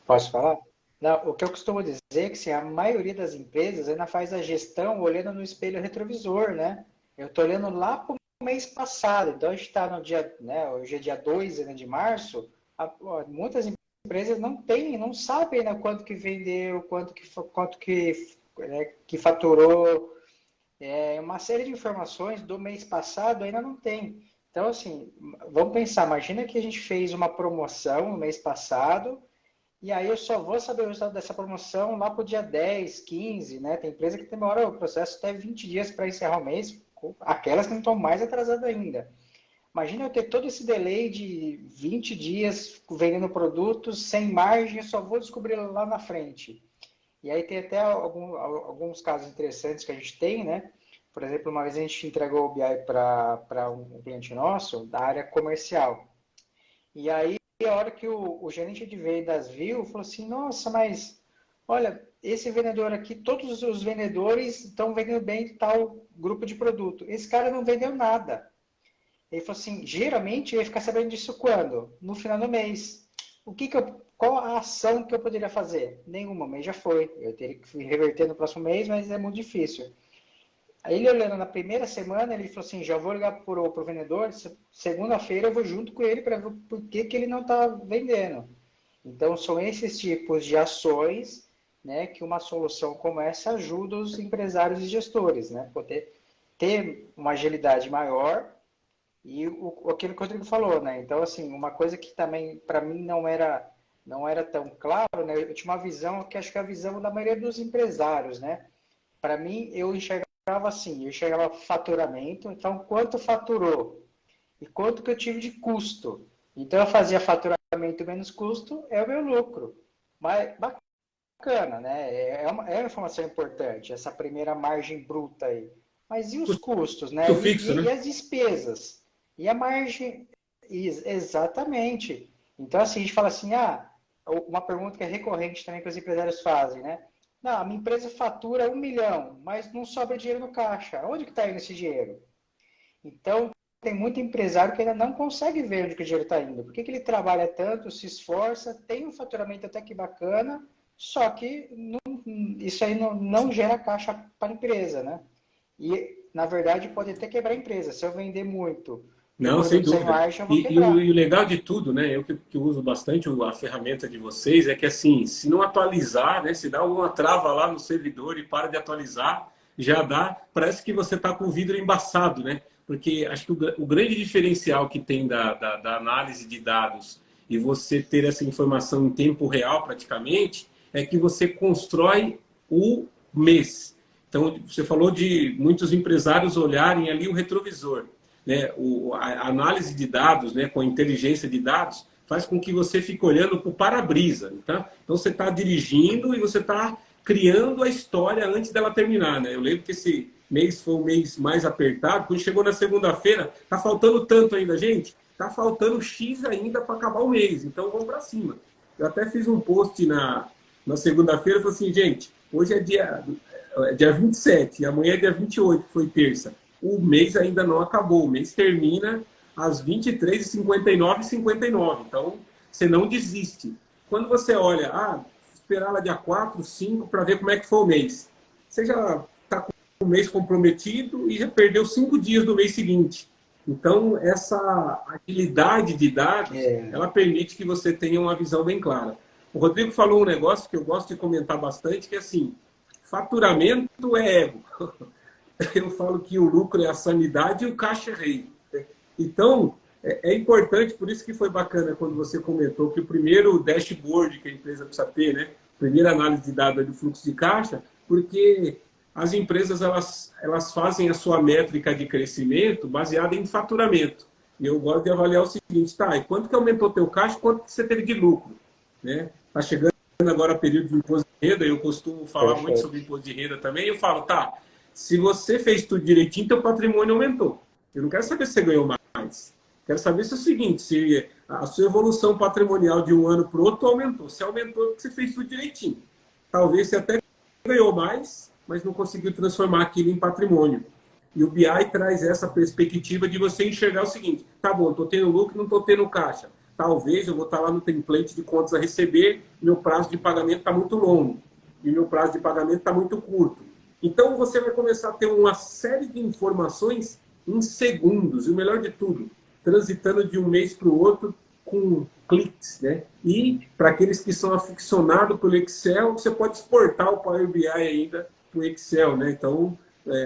C: posso falar? Não, o que eu costumo dizer é que assim, a maioria das empresas ainda faz a gestão olhando no espelho retrovisor, né? Eu estou olhando lá para o mês passado, então a gente está no dia, né, hoje é dia 2, né, de março, muitas empresas não sabem ainda quanto que vendeu, quanto que faturou, uma série de informações do mês passado ainda não tem. Então, assim, vamos pensar, imagina que a gente fez uma promoção no mês passado, e aí eu só vou saber o resultado dessa promoção lá para o dia 10, 15, né? Tem empresa que demora o processo até 20 dias para encerrar o mês, aquelas que não estão mais atrasadas ainda. Imagina eu ter todo esse delay de 20 dias vendendo produtos sem margem, eu só vou descobrir lá na frente. E aí tem até alguns casos interessantes que a gente tem, né? Por exemplo, uma vez a gente entregou o BI para um cliente nosso da área comercial. E aí, a hora que o gerente de vendas viu, falou assim, nossa, mas olha, esse vendedor aqui, todos os vendedores estão vendendo bem de tal grupo de produto. Esse cara não vendeu nada. Ele falou assim, geralmente eu ia ficar sabendo disso quando? No final do mês. Qual a ação que eu poderia fazer? Nenhuma, o mês já foi. Eu teria que reverter no próximo mês, mas é muito difícil. Aí ele olhando na primeira semana, ele falou assim, já vou ligar para o vendedor, segunda-feira eu vou junto com ele para ver por que ele não está vendendo. Então, são esses tipos de ações, né, que uma solução como essa ajuda os empresários e gestores, né, poder ter uma agilidade maior e aquilo que o Rodrigo falou, né, então, assim, uma coisa que também, para mim, não era tão claro, né, eu tinha uma visão, que acho que é a visão da maioria dos empresários, né, para mim, eu enxergava assim, eu enxergava faturamento, então quanto faturou e quanto que eu tive de custo. Então eu fazia faturamento menos custo, é o meu lucro. Mas bacana, né? É uma informação importante, essa primeira margem bruta aí. Mas e os custos, né?
A: Custo fixo,
C: E
A: né?
C: as despesas? E a margem? Exatamente. Então assim, a gente fala assim, uma pergunta que é recorrente também que os empresários fazem, né? Não, a minha empresa fatura 1 milhão, mas não sobra dinheiro no caixa. Onde que está indo esse dinheiro? Então, tem muito empresário que ainda não consegue ver onde que o dinheiro está indo. Por que ele trabalha tanto, se esforça, tem um faturamento até que bacana, só que isso aí não gera caixa para a empresa, né? E, na verdade, pode até quebrar a empresa. Se eu vender muito,
A: Não, sem
C: sem
A: dúvida.
C: margem, eu vou
A: E
C: quebrar.
A: o legal de tudo, né? Eu que uso bastante a ferramenta de vocês, é que assim, se não atualizar, né? Se dá alguma trava lá no servidor e para de atualizar, já dá, parece que você está com o vidro embaçado, né? Porque acho que o grande diferencial que tem da análise de dados e você ter essa informação em tempo real praticamente, é que você constrói o mês. Então, você falou de muitos empresários olharem ali o retrovisor. Né, a análise de dados, né, com a inteligência de dados, faz com que você fique olhando para o para-brisa. Tá? Então, você está dirigindo e você está criando a história antes dela terminar. Né? Eu lembro que esse mês foi um mês mais apertado. Quando chegou na segunda-feira, está faltando tanto ainda, gente? Está faltando X ainda para acabar o mês. Então, vamos para cima. Eu até fiz um post na segunda-feira, falei assim, gente, hoje é dia 27, e amanhã é dia 28, que foi terça. O mês ainda não acabou. O mês termina às 23h59 e 59. Então, você não desiste. Quando você olha, esperar lá dia 4, 5 para ver como é que foi o mês. Você já está com o mês comprometido e já perdeu 5 dias do mês seguinte. Então, essa agilidade de dados, ela permite que você tenha uma visão bem clara. O Rodrigo falou um negócio que eu gosto de comentar bastante, que é assim, faturamento é ego. Eu falo que o lucro é a sanidade e o caixa é rei. Então, é importante, por isso que foi bacana quando você comentou que o primeiro dashboard que a empresa precisa ter, né? Primeira análise de dados é do fluxo de caixa, porque as empresas elas fazem a sua métrica de crescimento baseada em faturamento. eu gosto de avaliar o seguinte, tá, e quanto que aumentou teu caixa, quanto que você teve de lucro, né? Tá chegando agora o período de imposto de renda, eu costumo falar muito sobre imposto de renda também, eu falo, tá, se você fez tudo direitinho, teu patrimônio aumentou. Eu não quero saber se você ganhou mais. Quero saber se é o seguinte, se a sua evolução patrimonial de um ano para o outro aumentou. Se aumentou, porque você fez tudo direitinho. Talvez você até ganhou mais, mas não conseguiu transformar aquilo em patrimônio. E o BI traz essa perspectiva de você enxergar o seguinte, tá bom, estou tendo lucro, não estou tendo caixa. Talvez eu vou estar lá no template de contas a receber, meu prazo de pagamento está muito longo e meu prazo de pagamento está muito curto. Então você vai começar a ter uma série de informações em segundos, e o melhor de tudo, transitando de um mês para o outro com cliques, né? E para aqueles que são aficionados pelo Excel, você pode exportar o Power BI ainda para o Excel, né? Então,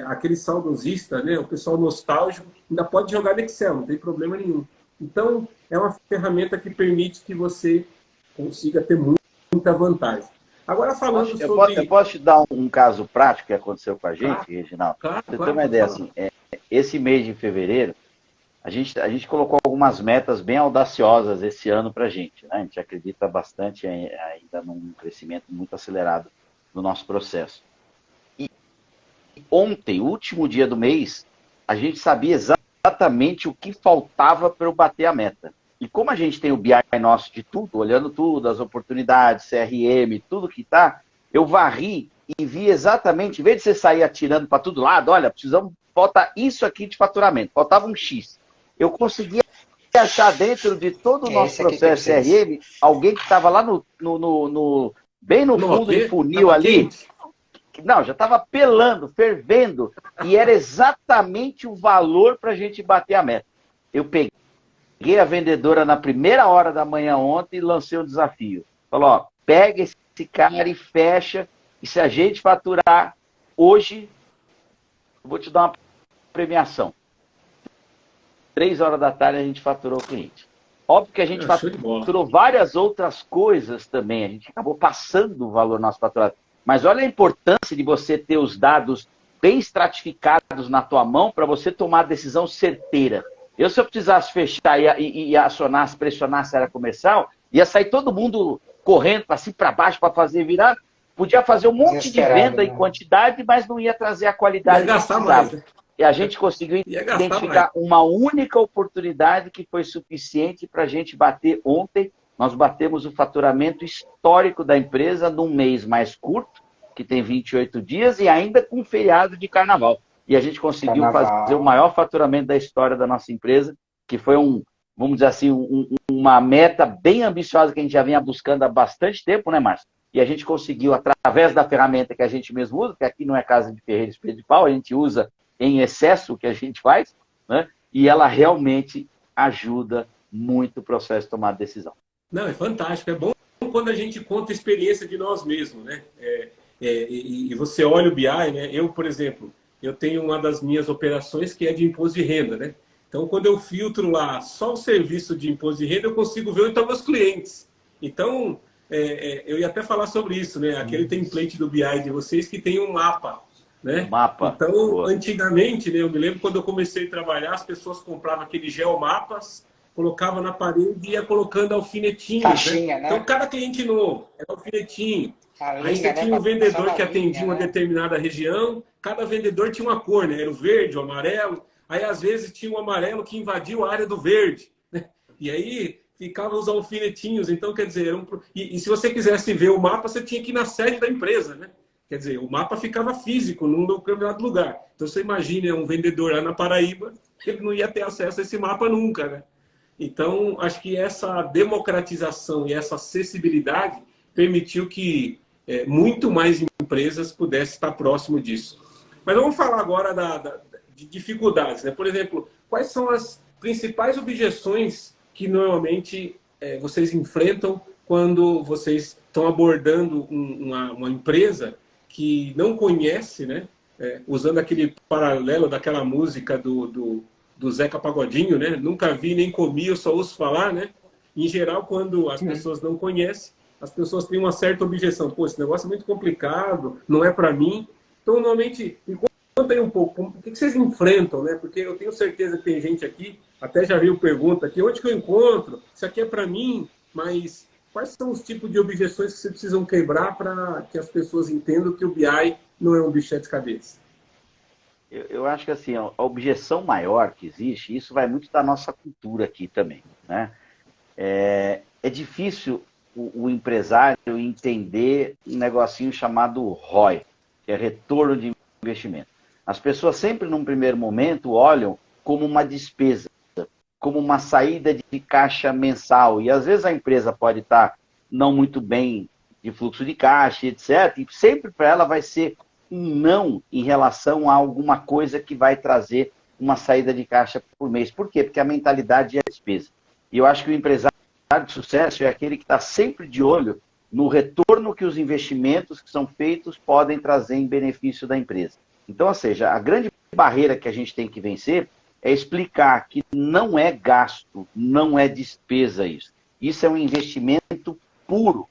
A: aquele saudosista, né? O pessoal nostálgico, ainda pode jogar no Excel, não tem problema nenhum. Então, é uma ferramenta que permite que você consiga ter muita vantagem. Agora, falando sobre...
B: Eu posso te dar um caso prático que aconteceu com a gente,
A: Claro,
B: Reginaldo?
A: claro,
B: Você
A: claro,
B: tem uma ideia, assim, esse mês de fevereiro, a gente colocou algumas metas bem audaciosas esse ano para a gente, né? A gente acredita bastante ainda num crescimento muito acelerado do nosso processo. E ontem, último dia do mês, a gente sabia exatamente o que faltava para eu bater a meta. E como a gente tem o BI nosso de tudo, olhando tudo, as oportunidades, CRM, tudo que está, eu varri e vi exatamente, em vez de você sair atirando para todo lado, olha, falta isso aqui de faturamento, faltava um X. Eu conseguia achar dentro de todo o nosso processo CRM, alguém que estava lá bem no fundo do funil ali. Não, já estava pelando, fervendo, e era exatamente o valor para a gente bater a meta. Eu peguei a vendedora na primeira hora da manhã ontem e lancei um desafio. Falou, ó, pega esse cara e fecha, e se a gente faturar hoje, eu vou te dar uma premiação. 3 horas da tarde a gente faturou o cliente. Óbvio que a gente faturou várias outras coisas também. A gente acabou passando o valor do nosso faturado. Mas olha a importância de você ter os dados bem estratificados na tua mão para você tomar a decisão certeira. Se eu precisasse fechar e acionar, pressionar a área comercial, ia sair todo mundo correndo para cima, para baixo, para fazer virar. Podia fazer um monte de venda em quantidade, mas não ia trazer a qualidade que precisava. Mais, né? E a gente conseguiu identificar uma única oportunidade que foi suficiente para a gente bater ontem. Nós batemos o faturamento histórico da empresa num mês mais curto, que tem 28 dias, e ainda com feriado de carnaval. E a gente conseguiu fazer o maior faturamento da história da nossa empresa, que foi vamos dizer assim, uma meta bem ambiciosa que a gente já vinha buscando há bastante tempo, né, Márcio? E a gente conseguiu, através da ferramenta que a gente mesmo usa, que aqui não é casa de ferreiro espelho de pau, a gente usa em excesso o que a gente faz, né? E ela realmente ajuda muito o processo de tomar decisão.
A: Não, é fantástico. É bom quando a gente conta a experiência de nós mesmos, né? E você olha o BI, né? Eu, por exemplo, eu tenho uma das minhas operações que é de imposto de renda, né? Então, quando eu filtro lá só o serviço de imposto de renda, eu consigo ver onde estão meus clientes. Então, eu ia até falar sobre isso, né? Aquele template do BI de vocês que tem um mapa, né? Então, boa. Antigamente, né, eu me lembro quando eu comecei a trabalhar, as pessoas compravam aqueles geomapas, colocavam na parede e ia colocando alfinetinhos. Caixinha, né? Então, cada cliente novo era alfinetinho. Aí você tinha um vendedor que atendia uma determinada região, cada vendedor tinha uma cor, né? Era o verde, o amarelo. Aí, às vezes, tinha um amarelo que invadiu a área do verde, né? E aí ficavam os alfinetinhos. Então, quer dizer, e se você quisesse ver o mapa, você tinha que ir na sede da empresa, né? Quer dizer, o mapa ficava físico num determinado lugar. Então, você imagina um vendedor lá na Paraíba, ele não ia ter acesso a esse mapa nunca, né? Então, acho que essa democratização e essa acessibilidade permitiu que muito mais empresas pudessem estar próximo disso. Mas vamos falar agora de dificuldades, né? Por exemplo, quais são as principais objeções que normalmente vocês enfrentam quando vocês estão abordando uma empresa que não conhece, né? Usando aquele paralelo daquela música do Zeca Pagodinho, né? Nunca vi nem comi, eu só ouço falar, né? Em geral, quando as pessoas não conhecem, as pessoas têm uma certa objeção. Pô, esse negócio é muito complicado, não é para mim. Então, normalmente, aí um pouco, o que vocês enfrentam, né? Porque eu tenho certeza que tem gente aqui, até já viu pergunta aqui, onde que eu encontro? Isso aqui é para mim, mas quais são os tipos de objeções que vocês precisam quebrar para que as pessoas entendam que o BI não é um bicho de sete cabeças?
B: Eu acho que assim, a objeção maior que existe, isso vai muito da nossa cultura aqui também, né? É difícil o empresário entender um negocinho chamado ROI, que é retorno de investimento. As pessoas sempre, num primeiro momento, olham como uma despesa, como uma saída de caixa mensal. E às vezes a empresa pode estar não muito bem de fluxo de caixa, etc. E sempre para ela vai ser um não em relação a alguma coisa que vai trazer uma saída de caixa por mês. Por quê? Porque a mentalidade é a despesa. E eu acho que o empresário de sucesso é aquele que está sempre de olho no retorno que os investimentos que são feitos podem trazer em benefício da empresa. Então, ou seja, a grande barreira que a gente tem que vencer é explicar que não é gasto, não é despesa isso. Isso é um investimento puro.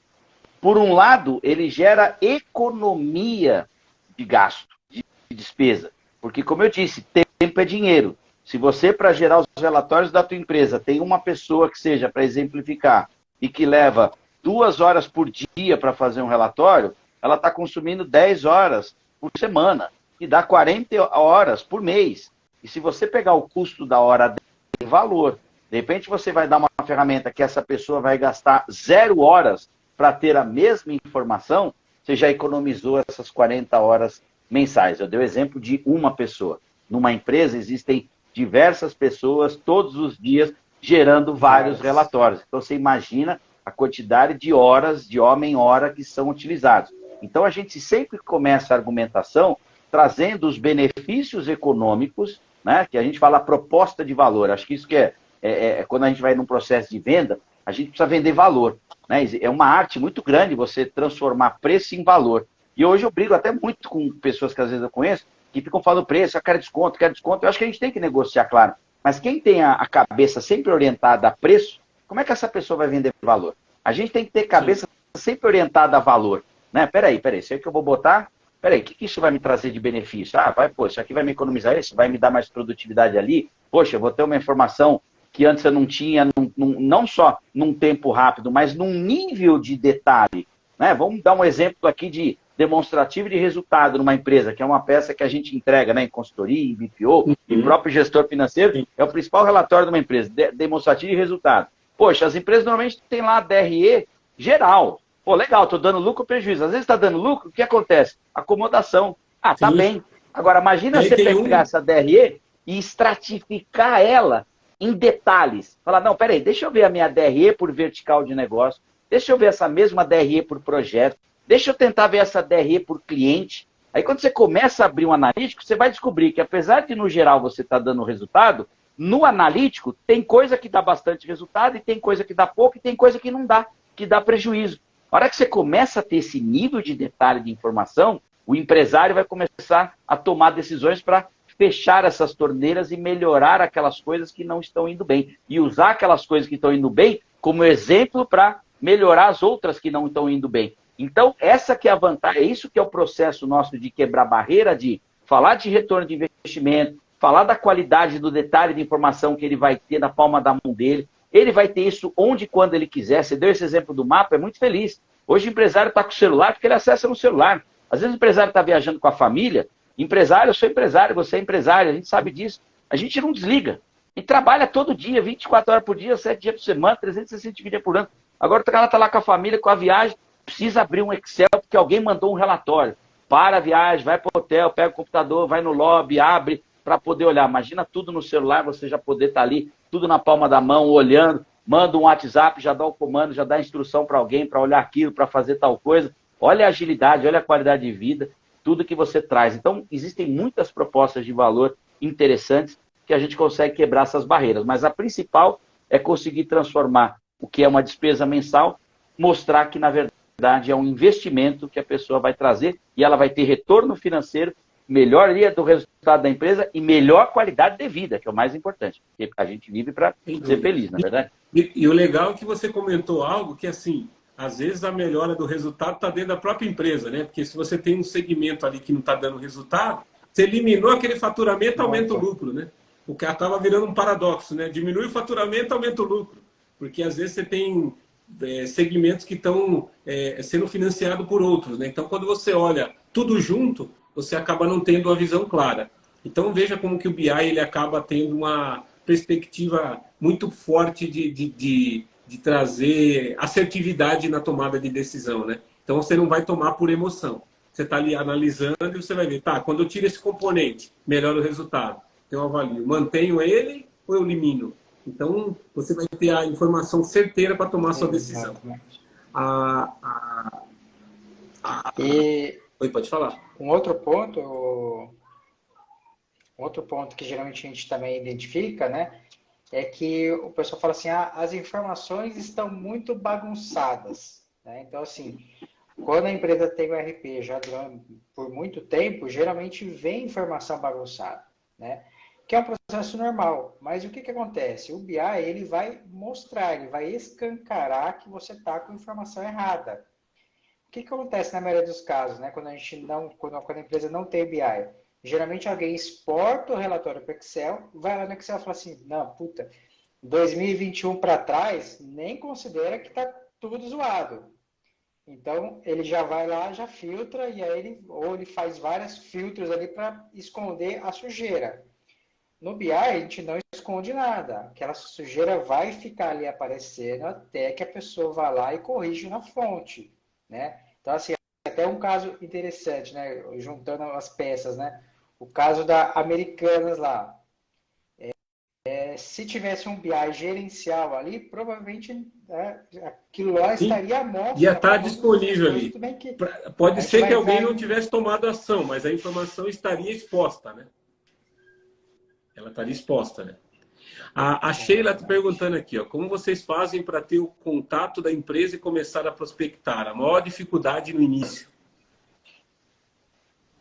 B: Por um lado, ele gera economia de gasto, de despesa. Porque, como eu disse, tempo é dinheiro. Se você, para gerar os relatórios da tua empresa, tem uma pessoa que seja, para exemplificar, e que leva 2 horas por dia para fazer um relatório, ela está consumindo 10 horas por semana, e dá 40 horas por mês. E se você pegar o custo da hora em valor, de repente você vai dar uma ferramenta que essa pessoa vai gastar 0 horas para ter a mesma informação, você já economizou essas 40 horas mensais. Eu dei o exemplo de uma pessoa. Numa empresa existem diversas pessoas todos os dias gerando vários relatórios. Então você imagina a quantidade de horas, de homem-hora que são utilizados. Então a gente sempre começa a argumentação trazendo os benefícios econômicos, né, que a gente fala proposta de valor. Acho que isso que é quando a gente vai num processo de venda, a gente precisa vender valor. Né? É uma arte muito grande você transformar preço em valor. E hoje eu brigo até muito com pessoas que às vezes eu conheço, que ficam falando preço, eu quero desconto, quero desconto. Eu acho que a gente tem que negociar, claro. Mas quem tem a cabeça sempre orientada a preço, como é que essa pessoa vai vender valor? A gente tem que ter cabeça sempre orientada a valor. Né? Peraí, isso aí que eu vou botar, peraí, o que isso vai me trazer de benefício? Isso aqui vai me economizar isso, vai me dar mais produtividade ali. Poxa, eu vou ter uma informação que antes eu não tinha, não só num tempo rápido, mas num nível de detalhe. Né? Vamos dar um exemplo aqui de demonstrativo de resultado numa empresa, que é uma peça que a gente entrega, né, em consultoria, em BPO, em próprio gestor financeiro, é o principal relatório de uma empresa, demonstrativo de resultado. Poxa, as empresas normalmente têm lá a DRE geral. Pô, legal, estou dando lucro ou prejuízo. Às vezes está dando lucro, o que acontece? Acomodação. Tá bem. Agora, imagina você pegar essa DRE e estratificar ela em detalhes. Falar, não, peraí, deixa eu ver a minha DRE por vertical de negócio, deixa eu ver essa mesma DRE por projeto, deixa eu tentar ver essa DRE por cliente. Aí quando você começa a abrir um analítico, você vai descobrir que apesar de no geral você estar dando resultado, no analítico tem coisa que dá bastante resultado e tem coisa que dá pouco e tem coisa que não dá, que dá prejuízo. Na hora que você começa a ter esse nível de detalhe de informação, o empresário vai começar a tomar decisões para fechar essas torneiras e melhorar aquelas coisas que não estão indo bem. E usar aquelas coisas que estão indo bem como exemplo para melhorar as outras que não estão indo bem. Então, essa que é a vantagem, é isso que é o processo nosso de quebrar barreira, de falar de retorno de investimento, falar da qualidade do detalhe de informação que ele vai ter na palma da mão dele. Ele vai ter isso onde e quando ele quiser. Você deu esse exemplo do mapa, é muito feliz. Hoje o empresário está com o celular porque ele acessa no celular. Às vezes o empresário está viajando com a família. Empresário, eu sou empresário, você é empresário, a gente sabe disso. A gente não desliga. E trabalha todo dia, 24 horas por dia, 7 dias por semana, 365 dias por ano. Agora o cara está lá com a família, com a viagem, precisa abrir um Excel porque alguém mandou um relatório. Para a viagem, vai para o hotel, pega o computador, vai no lobby, abre para poder olhar. Imagina tudo no celular, você já poder estar ali, tudo na palma da mão, olhando, manda um WhatsApp, já dá o comando, já dá a instrução para alguém para olhar aquilo, para fazer tal coisa. Olha a agilidade, olha a qualidade de vida, tudo que você traz. Então, existem muitas propostas de valor interessantes que a gente consegue quebrar essas barreiras. Mas a principal é conseguir transformar o que é uma despesa mensal, mostrar que, na verdade, é um investimento que a pessoa vai trazer e ela vai ter retorno financeiro, melhoria do resultado da empresa e melhor qualidade de vida, que é o mais importante. Porque a gente vive para ser feliz, na verdade.
A: E o legal é que você comentou algo que, assim, às vezes a melhora do resultado está dentro da própria empresa, né? Porque se você tem um segmento ali que não está dando resultado, Você eliminou aquele faturamento, aumenta o
C: Muito.
A: lucro, né? O que acaba virando um paradoxo, né? Diminui o faturamento, aumenta o lucro. Porque às vezes você tem segmentos que estão sendo financiados por outros, né? Então, quando você olha tudo junto, você acaba não tendo uma visão clara. Então, veja como que o BI ele acaba tendo uma perspectiva muito forte de trazer assertividade na tomada de decisão, né? Então, você não vai tomar por emoção. Você está ali analisando e você vai ver, tá, quando eu tiro esse componente, melhora o resultado. Então, eu avalio, mantenho ele ou eu elimino? Então, você vai ter a informação certeira para tomar a sua decisão.
C: Exatamente.
A: A, a,
C: E
A: Oi, pode falar.
C: um outro ponto que geralmente a gente também identifica, né, é que o pessoal fala assim, as informações estão muito bagunçadas, né? Então, assim, quando a empresa tem o RP já por muito tempo, geralmente vem informação bagunçada, né? Que é um processo normal. Mas o que acontece? O BI ele vai mostrar, ele vai escancarar que você está com informação errada. O que acontece na maioria dos casos, né? Quando a empresa não tem BI? Geralmente alguém exporta o relatório para o Excel, vai lá no Excel e fala assim, não, puta, 2021 para trás, nem considera que está tudo zoado. Então, ele já vai lá, já filtra, e aí ele faz vários filtros ali para esconder a sujeira. No BI, a gente não esconde nada. Aquela sujeira vai ficar ali aparecendo até que a pessoa vá lá e corrija na fonte, né? Então, assim, até um caso interessante, né? Juntando as peças, né? O caso da Americanas lá. Se tivesse um BI gerencial ali, provavelmente aquilo lá estaria à mostra.
A: Ia estar disponível ali. Pode ser que alguém não tivesse tomado ação, mas a informação estaria exposta, né? Ela estaria exposta, né? A Sheila está perguntando aqui, ó, como vocês fazem para ter o contato da empresa e começar a prospectar? A maior dificuldade no início.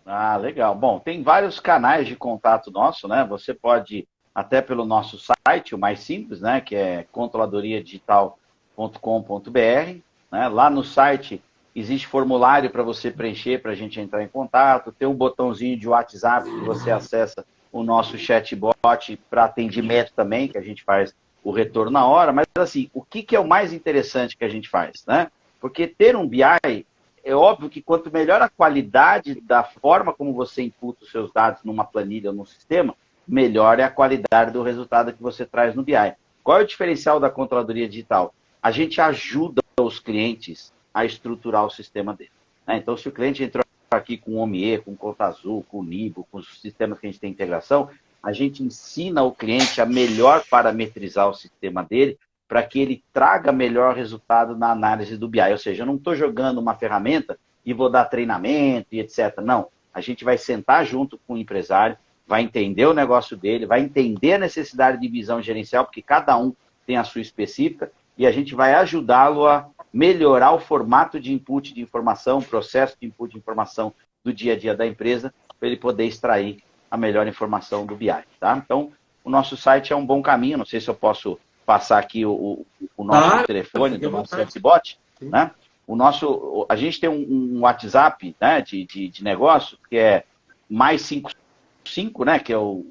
B: Ah, legal. Bom, tem vários canais de contato nosso, né? Você pode, até pelo nosso site, o mais simples, né? Que é controladoriadigital.com.br, né? Lá no site existe formulário para você preencher, para a gente entrar em contato. Tem um botãozinho de WhatsApp que você acessa o nosso chatbot para atendimento também, que a gente faz o retorno na hora. Mas, assim, o que é o mais interessante que a gente faz, né? Porque ter um BI, é óbvio que quanto melhor a qualidade da forma como você imputa os seus dados numa planilha ou num sistema, melhor é a qualidade do resultado que você traz no BI. Qual é o diferencial da controladoria digital? A gente ajuda os clientes a estruturar o sistema dele, né? Então, se o cliente entrou aqui com o OMIE, com o Conta Azul, com o Nibo, com os sistemas que a gente tem integração, a gente ensina o cliente a melhor parametrizar o sistema dele para que ele traga melhor resultado na análise do BI. Ou seja, eu não estou jogando uma ferramenta e vou dar treinamento e etc. Não, a gente vai sentar junto com o empresário, vai entender o negócio dele, vai entender a necessidade de visão gerencial, porque cada um tem a sua específica, e a gente vai ajudá-lo a melhorar o formato de input de informação, o processo de input de informação do dia a dia da empresa, para ele poder extrair a melhor informação do BI. Tá? Então, o nosso site é um bom caminho. Não sei se eu posso passar aqui o nosso telefone do nosso chatbot, né? A gente tem um WhatsApp, né, de negócio, que é mais 55, né, que é o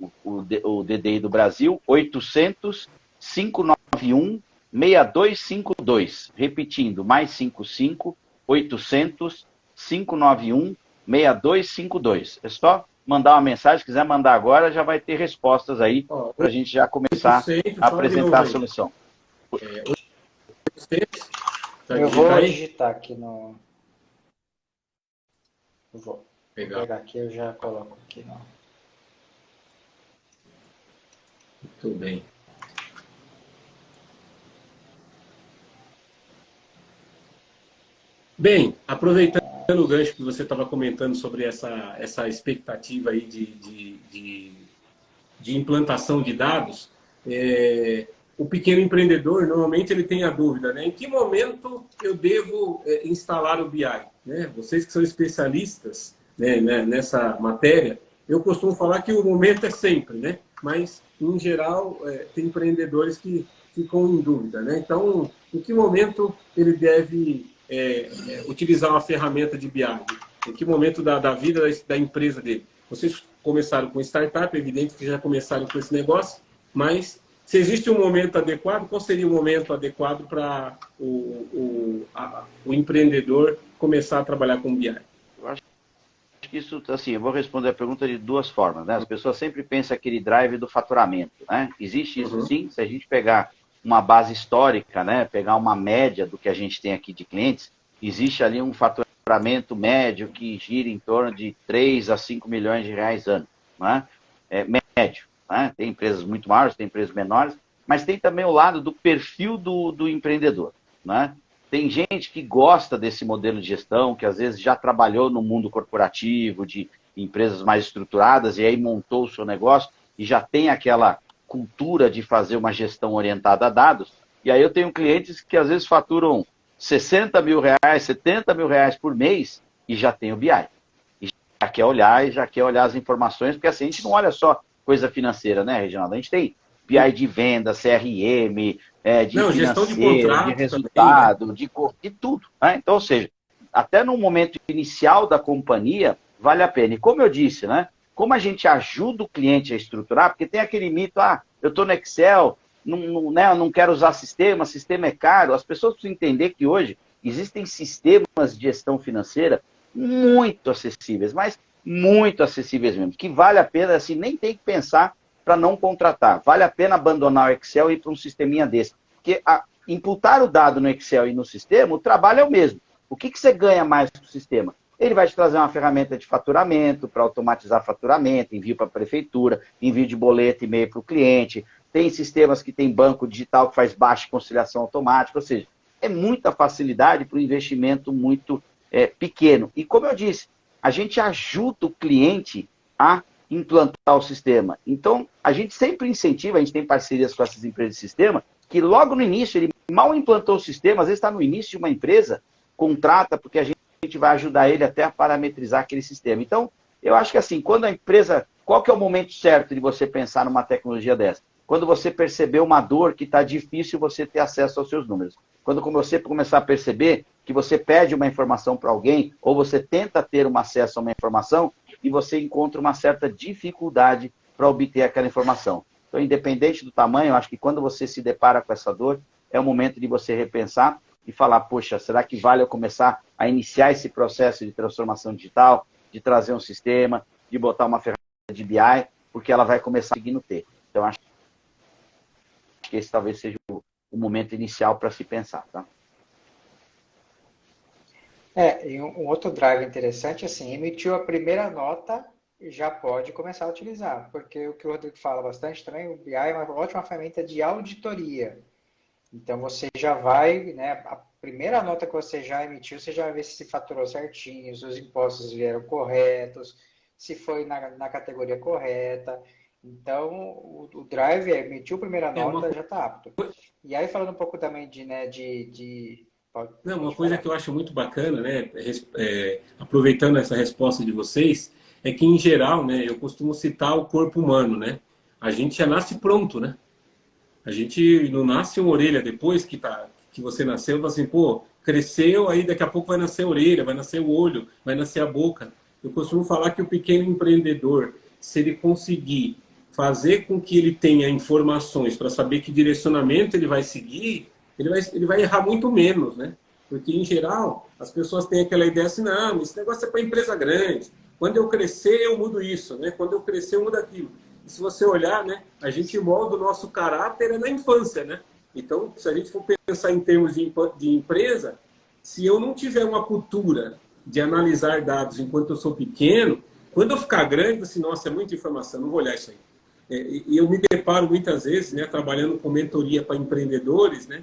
B: DDI do Brasil, 800 591 6252. Repetindo, mais 55 800 591 6252. É só mandar uma mensagem, se quiser mandar agora, já vai ter respostas aí para a gente já começar a apresentar a solução.
C: Eu vou digitar aqui no... Vou pegar aqui, eu já coloco aqui no...
A: Muito bem. Bem, aproveitando o gancho que você estava comentando sobre essa expectativa aí de implantação de dados, o pequeno empreendedor, normalmente ele tem a dúvida, né? Em que momento eu devo instalar o BI? Né? Vocês que são especialistas, né, nessa matéria, eu costumo falar que o momento é sempre, né? Mas, em geral, tem empreendedores que ficam em dúvida, né? Então, em que momento ele deve utilizar uma ferramenta de BI? Em que momento da vida da empresa dele? Vocês começaram com startup, é evidente que já começaram com esse negócio, mas se existe um momento adequado, qual seria o momento adequado para o empreendedor começar a trabalhar com BI?
B: Eu acho que isso, assim, eu vou responder a pergunta de duas formas, né? As pessoas sempre pensam aquele drive do faturamento, né? Existe isso sim, se a gente pegar uma base histórica, né? Pegar uma média do que a gente tem aqui de clientes, existe ali um faturamento médio que gira em torno de 3 a 5 milhões de reais ano, né? Médio, né? Tem empresas muito maiores, tem empresas menores, mas tem também o lado do perfil do empreendedor, né? Tem gente que gosta desse modelo de gestão, que às vezes já trabalhou no mundo corporativo, de empresas mais estruturadas, e aí montou o seu negócio e já tem aquela cultura de fazer uma gestão orientada a dados. E aí eu tenho clientes que às vezes faturam 60 mil reais, 70 mil reais por mês e já tem o BI. E já quer olhar as informações, porque assim, a gente não olha só coisa financeira, né, Reginaldo? A gente tem BI de venda, CRM, de
A: Não,
B: financeiro,
A: gestão de contratos
B: de
A: resultado,
B: resultado, de tudo, né? Então, ou seja, até no momento inicial da companhia, vale a pena. E como eu disse, né? Como a gente ajuda o cliente a estruturar, porque tem aquele mito, eu estou no Excel, eu não quero usar sistema é caro. As pessoas precisam entender que hoje existem sistemas de gestão financeira muito acessíveis, mas muito acessíveis mesmo, que vale a pena, assim, nem tem que pensar para não contratar. Vale a pena abandonar o Excel e ir para um sisteminha desse. Porque imputar o dado no Excel e no sistema, o trabalho é o mesmo. O que você ganha mais com o sistema? Ele vai te trazer uma ferramenta de faturamento, para automatizar faturamento, envio para a prefeitura, envio de boleto e e-mail para o cliente. Tem sistemas que tem banco digital que faz baixa conciliação automática, ou seja, é muita facilidade para um investimento muito pequeno. E como eu disse, a gente ajuda o cliente a implantar o sistema. Então, a gente sempre incentiva, a gente tem parcerias com essas empresas de sistema, que logo no início, ele mal implantou o sistema, às vezes está no início de uma empresa, contrata, porque a gente vai ajudar ele até a parametrizar aquele sistema. Então, eu acho que assim, quando a empresa, qual que é o momento certo de você pensar numa tecnologia dessa? Quando você perceber uma dor que está difícil você ter acesso aos seus números. Quando você começar a perceber que você pede uma informação para alguém, ou você tenta ter um acesso a uma informação, e você encontra uma certa dificuldade para obter aquela informação. Então, independente do tamanho, eu acho que quando você se depara com essa dor, é o momento de você repensar e falar, poxa, será que vale eu começar a iniciar esse processo de transformação digital, de trazer um sistema, de botar uma ferramenta de BI, porque ela vai começar a seguir no T. Então, acho que esse talvez seja o momento inicial para se pensar, tá?
C: E um outro drive interessante, assim, emitiu a primeira nota, já pode começar a utilizar, porque o que o Rodrigo fala bastante também, o BI é uma ótima ferramenta de auditoria. Então, você já vai, né, a primeira nota que você já emitiu, você já vai ver se faturou certinho, se os impostos vieram corretos, se foi na categoria correta. Então, o Drive emitiu a primeira nota, já está apto. E aí, falando um pouco também
A: Não, uma coisa que eu acho muito bacana, né, aproveitando essa resposta de vocês, é que, em geral, né, eu costumo citar o corpo humano, né? A gente já nasce pronto, né? A gente não nasce uma orelha depois que você nasceu, fala assim, pô, cresceu, aí daqui a pouco vai nascer a orelha, vai nascer o olho, vai nascer a boca. Eu costumo falar que o pequeno empreendedor, se ele conseguir fazer com que ele tenha informações para saber que direcionamento ele vai seguir, ele vai errar muito menos, né? Porque, em geral, as pessoas têm aquela ideia assim, não, esse negócio é para empresa grande. Quando eu crescer, eu mudo isso, né? Quando eu crescer, eu mudo aquilo. E se você olhar, né, a gente molda o nosso caráter na infância, né? Então, se a gente for pensar em termos de empresa, se eu não tiver uma cultura de analisar dados enquanto eu sou pequeno, quando eu ficar grande, assim, nossa, é muita informação, não vou olhar isso aí. E eu me deparo muitas vezes, né, trabalhando com mentoria para empreendedores, né,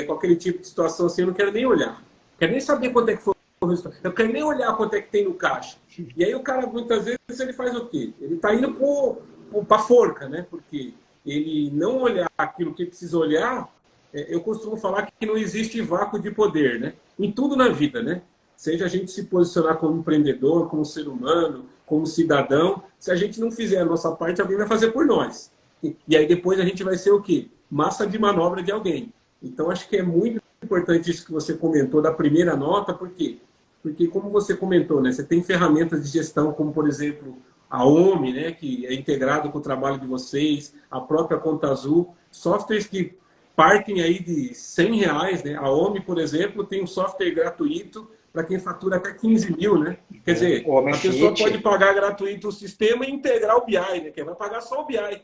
A: com aquele tipo de situação assim, eu não quero nem olhar. Não quero nem saber quanto é que foi o resultado. Eu quero nem olhar quanto é que tem no caixa. E aí o cara, muitas vezes, ele faz o quê? Ele está indo para a forca, né? Porque ele não olhar aquilo que precisa olhar, eu costumo falar que não existe vácuo de poder, né? Em tudo na vida, né? Seja a gente se posicionar como empreendedor, como ser humano, como cidadão, se a gente não fizer a nossa parte, alguém vai fazer por nós. E aí depois a gente vai ser o quê? Massa de manobra de alguém. Então acho que é muito importante isso que você comentou da primeira nota, por quê? Porque como você comentou, né, você tem ferramentas de gestão como, por exemplo, a OMI, né, que é integrado com o trabalho de vocês, a própria Conta Azul, softwares que partem aí de R$ 100, né? A OMI, por exemplo, tem um software gratuito para quem fatura até 15 mil, né? Quer dizer, a pessoa pode pagar gratuito o sistema e integrar o BI, né? Quem vai pagar só o BI.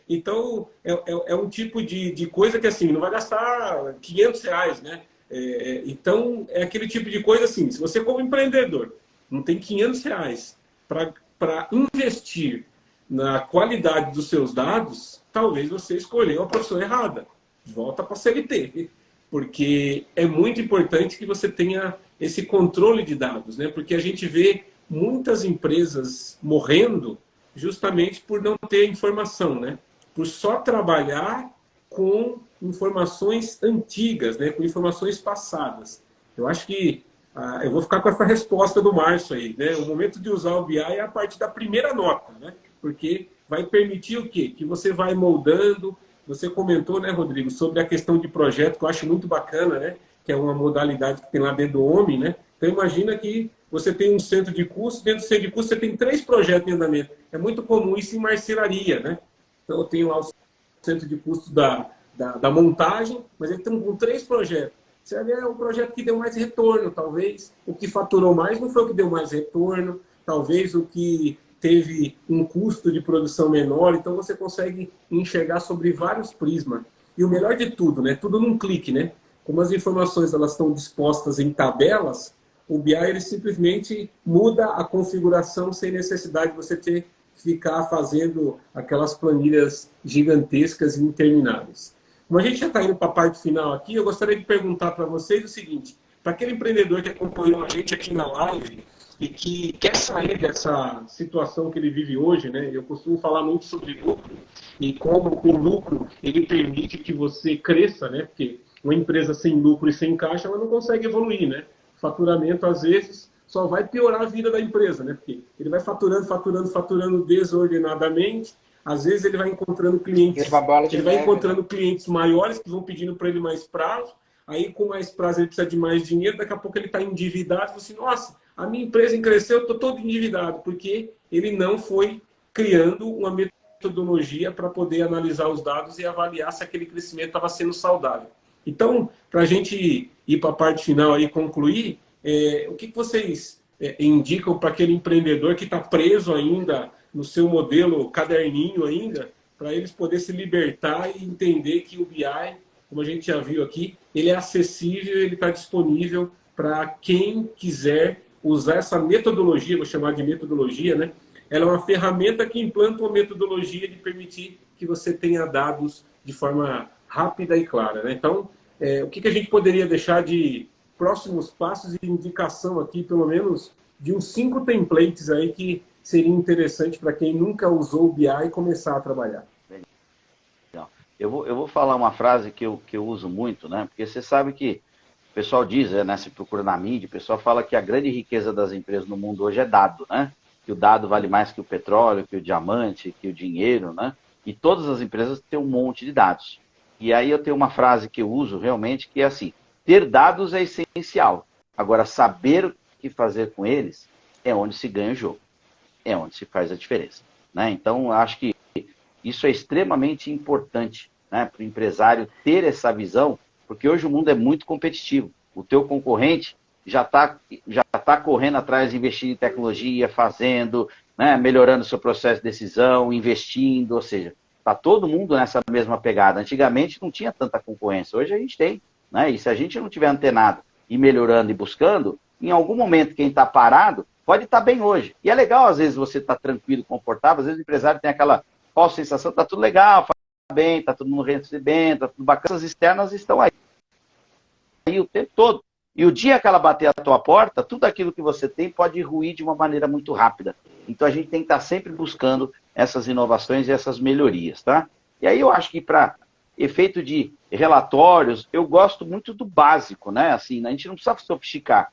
A: Então, é um tipo de coisa que, assim, não vai gastar R$ 500, né? Então, é aquele tipo de coisa, assim, se você como empreendedor não tem R$ 500 para investir na qualidade dos seus dados, talvez você escolheu a profissão errada. Volta para a CLT. Porque é muito importante que você tenha esse controle de dados, né? Porque a gente vê muitas empresas morrendo justamente por não ter informação, né? Por só trabalhar com informações antigas, né? Com informações passadas. Eu acho que eu vou ficar com essa resposta do Márcio aí, né? O momento de usar o BI é a partir da primeira nota, né? Porque vai permitir o quê? Que você vai moldando. Você comentou, né, Rodrigo, sobre a questão de projeto, que eu acho muito bacana, né? Que é uma modalidade que tem lá dentro do OMI, né? Então, imagina que você tem um centro de curso, dentro do centro de curso você tem 3 projetos em andamento. É muito comum isso em marcenaria, né? Então, eu tenho lá o centro de curso da montagem, mas ele tem com 3 projetos. Você vai ver, é um projeto que deu mais retorno, talvez. O que faturou mais não foi o que deu mais retorno, talvez o que teve um custo de produção menor, então você consegue enxergar sobre vários prismas. E o melhor de tudo, né? Tudo num clique, né? Como as informações elas estão dispostas em tabelas, o BI ele simplesmente muda a configuração sem necessidade de você ficar fazendo aquelas planilhas gigantescas e intermináveis. Como a gente já está indo para a parte final aqui, eu gostaria de perguntar para vocês o seguinte: para aquele empreendedor que acompanhou a gente aqui na live e que quer sair dessa situação que ele vive hoje, né? Eu costumo falar muito sobre lucro e como o lucro ele permite que você cresça, né? Porque uma empresa sem lucro e sem caixa ela não consegue evoluir, né? O faturamento às vezes só vai piorar a vida da empresa, né? Porque ele vai faturando desordenadamente. Às vezes ele vai encontrando clientes maiores que vão pedindo para ele mais prazo. Aí, com mais prazo, ele precisa de mais dinheiro. Daqui a pouco ele está endividado. Fala assim, nossa, a minha empresa cresceu, eu estou todo endividado. Porque ele não foi criando uma metodologia para poder analisar os dados e avaliar se aquele crescimento estava sendo saudável. Então, para a gente ir para a parte final e concluir, o que vocês indicam para aquele empreendedor que está preso ainda no seu modelo caderninho ainda, para eles poderem se libertar e entender que o BI, como a gente já viu aqui, ele é acessível, ele está disponível para quem quiser usar essa metodologia, vou chamar de metodologia, né? Ela é uma ferramenta que implanta uma metodologia de permitir que você tenha dados de forma rápida e clara, né? Então, o que a gente poderia deixar de próximos passos e indicação aqui, pelo menos, de uns 5 templates aí que seria interessante para quem nunca usou o BI e começar a trabalhar.
B: Eu vou falar uma frase que eu uso muito, né? Porque você sabe que o pessoal diz, né? Se procura na mídia, o pessoal fala que a grande riqueza das empresas no mundo hoje é dado, né? Que o dado vale mais que o petróleo, que o diamante, que o dinheiro, né? E todas as empresas têm um monte de dados. E aí eu tenho uma frase que eu uso realmente, que é assim: ter dados é essencial. Agora, saber o que fazer com eles é onde se ganha o jogo. É onde se faz a diferença, né? Então, acho que isso é extremamente importante, né, para o empresário ter essa visão, porque hoje o mundo é muito competitivo. O teu concorrente já tá correndo atrás, investindo em tecnologia, fazendo, né, melhorando o seu processo de decisão, investindo, ou seja, está todo mundo nessa mesma pegada. Antigamente não tinha tanta concorrência, hoje a gente tem, né? E se a gente não tiver antenado e melhorando e buscando, em algum momento quem está parado pode estar bem hoje. E é legal, às vezes, você estar tranquilo, confortável. Às vezes o empresário tem aquela falsa sensação, está tudo legal, está bem, está todo mundo recebendo, está tudo bacana. As externas estão aí o tempo todo. E o dia que ela bater a tua porta, tudo aquilo que você tem pode ruir de uma maneira muito rápida. Então a gente tem que estar sempre buscando essas inovações e essas melhorias, tá? E aí eu acho que para efeito de relatórios, eu gosto muito do básico, né? Assim, a gente não precisa sofisticar.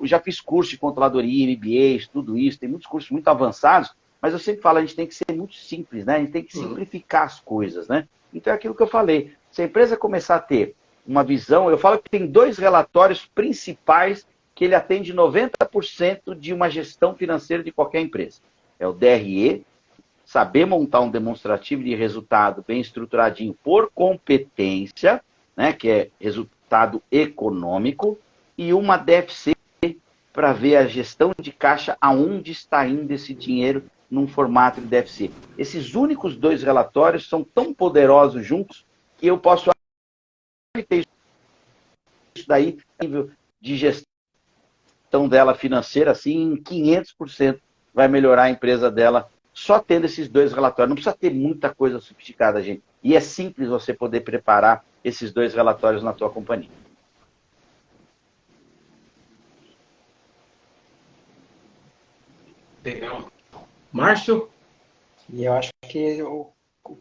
B: Já fiz curso de controladoria, MBAs, tudo isso, tem muitos cursos muito avançados, mas eu sempre falo, a gente tem que ser muito simples, né? A gente tem que simplificar as coisas, né? Então é aquilo que eu falei. Se a empresa começar a ter uma visão, eu falo que tem 2 relatórios principais que ele atende 90% de uma gestão financeira de qualquer empresa. é o DRE, saber montar um demonstrativo de resultado bem estruturadinho por competência, né, que é resultado econômico, e uma DFC para ver a gestão de caixa, aonde está indo esse dinheiro num formato de DFC. Esses únicos 2 relatórios são tão poderosos juntos que eu posso ter isso daí, nível de gestão dela financeira, assim, em 500% vai melhorar a empresa dela só tendo esses 2 relatórios. Não precisa ter muita coisa sofisticada, gente. E é simples você poder preparar esses 2 relatórios na tua companhia.
A: Legal. Márcio?
C: E eu acho que o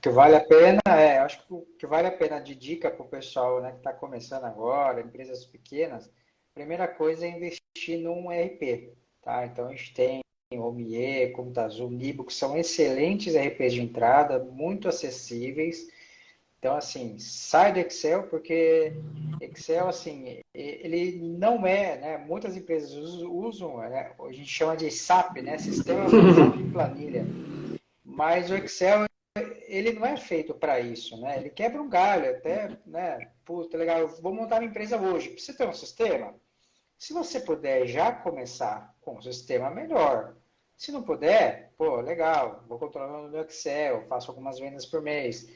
C: que vale a pena acho que o que vale a pena de dica para o pessoal, né, que está começando agora, empresas pequenas, primeira coisa é investir num ERP, tá? Então a gente tem o Omie, Computazul, Nibo, que são excelentes ERPs de entrada, muito acessíveis. Então, assim, sai do Excel, porque Excel, assim, ele não é, né? Muitas empresas usam, né? A gente chama de SAP, né? Sistema Atualizado de Planilha. Mas o Excel, ele não é feito para isso, né? Ele quebra um galho, até, né? Puta, legal, eu vou montar uma empresa hoje. Precisa ter um sistema? Se você puder já começar com o sistema, melhor. Se não puder, pô, legal, vou controlando no Excel, faço algumas vendas por mês.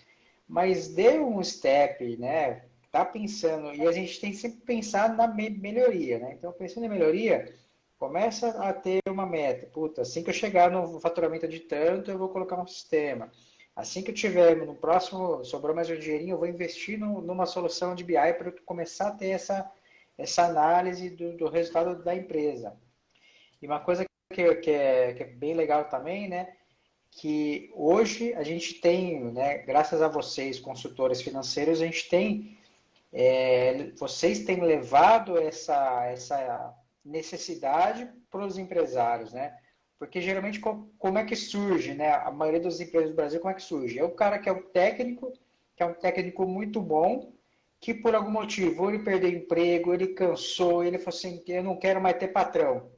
C: Mas dê um step, né? Tá pensando, e a gente tem que sempre pensar na melhoria, né? Então, pensando em melhoria, começa a ter uma meta. Puta, assim que eu chegar no faturamento de tanto, eu vou colocar um sistema. Assim que eu tiver no próximo, sobrou mais um dinheirinho, eu vou investir numa solução de BI para começar a ter essa análise do resultado da empresa. E uma coisa que é bem legal também, né? Que hoje a gente tem, né, graças a vocês, consultores financeiros, a gente tem, vocês têm levado essa necessidade para os empresários, né? Porque geralmente como é que surge, né? A maioria das empresas do Brasil, como é que surge? É o cara que é um técnico, que é um técnico muito bom, que por algum motivo, ou ele perdeu emprego, ele cansou, ele falou assim, eu não quero mais ter patrão.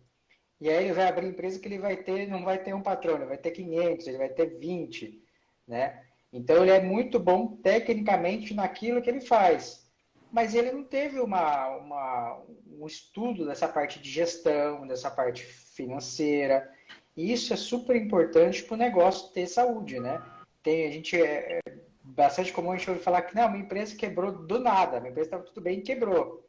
C: E aí ele vai abrir empresa que ele vai ter, não vai ter um patrão, ele vai ter 500, ele vai ter 20, né? Então ele é muito bom tecnicamente naquilo que ele faz, mas ele não teve um estudo dessa parte de gestão, dessa parte financeira, e isso é super importante para o negócio ter saúde, né? A gente bastante comum a gente ouvir falar que não, uma empresa quebrou do nada, uma empresa estava tudo bem e quebrou.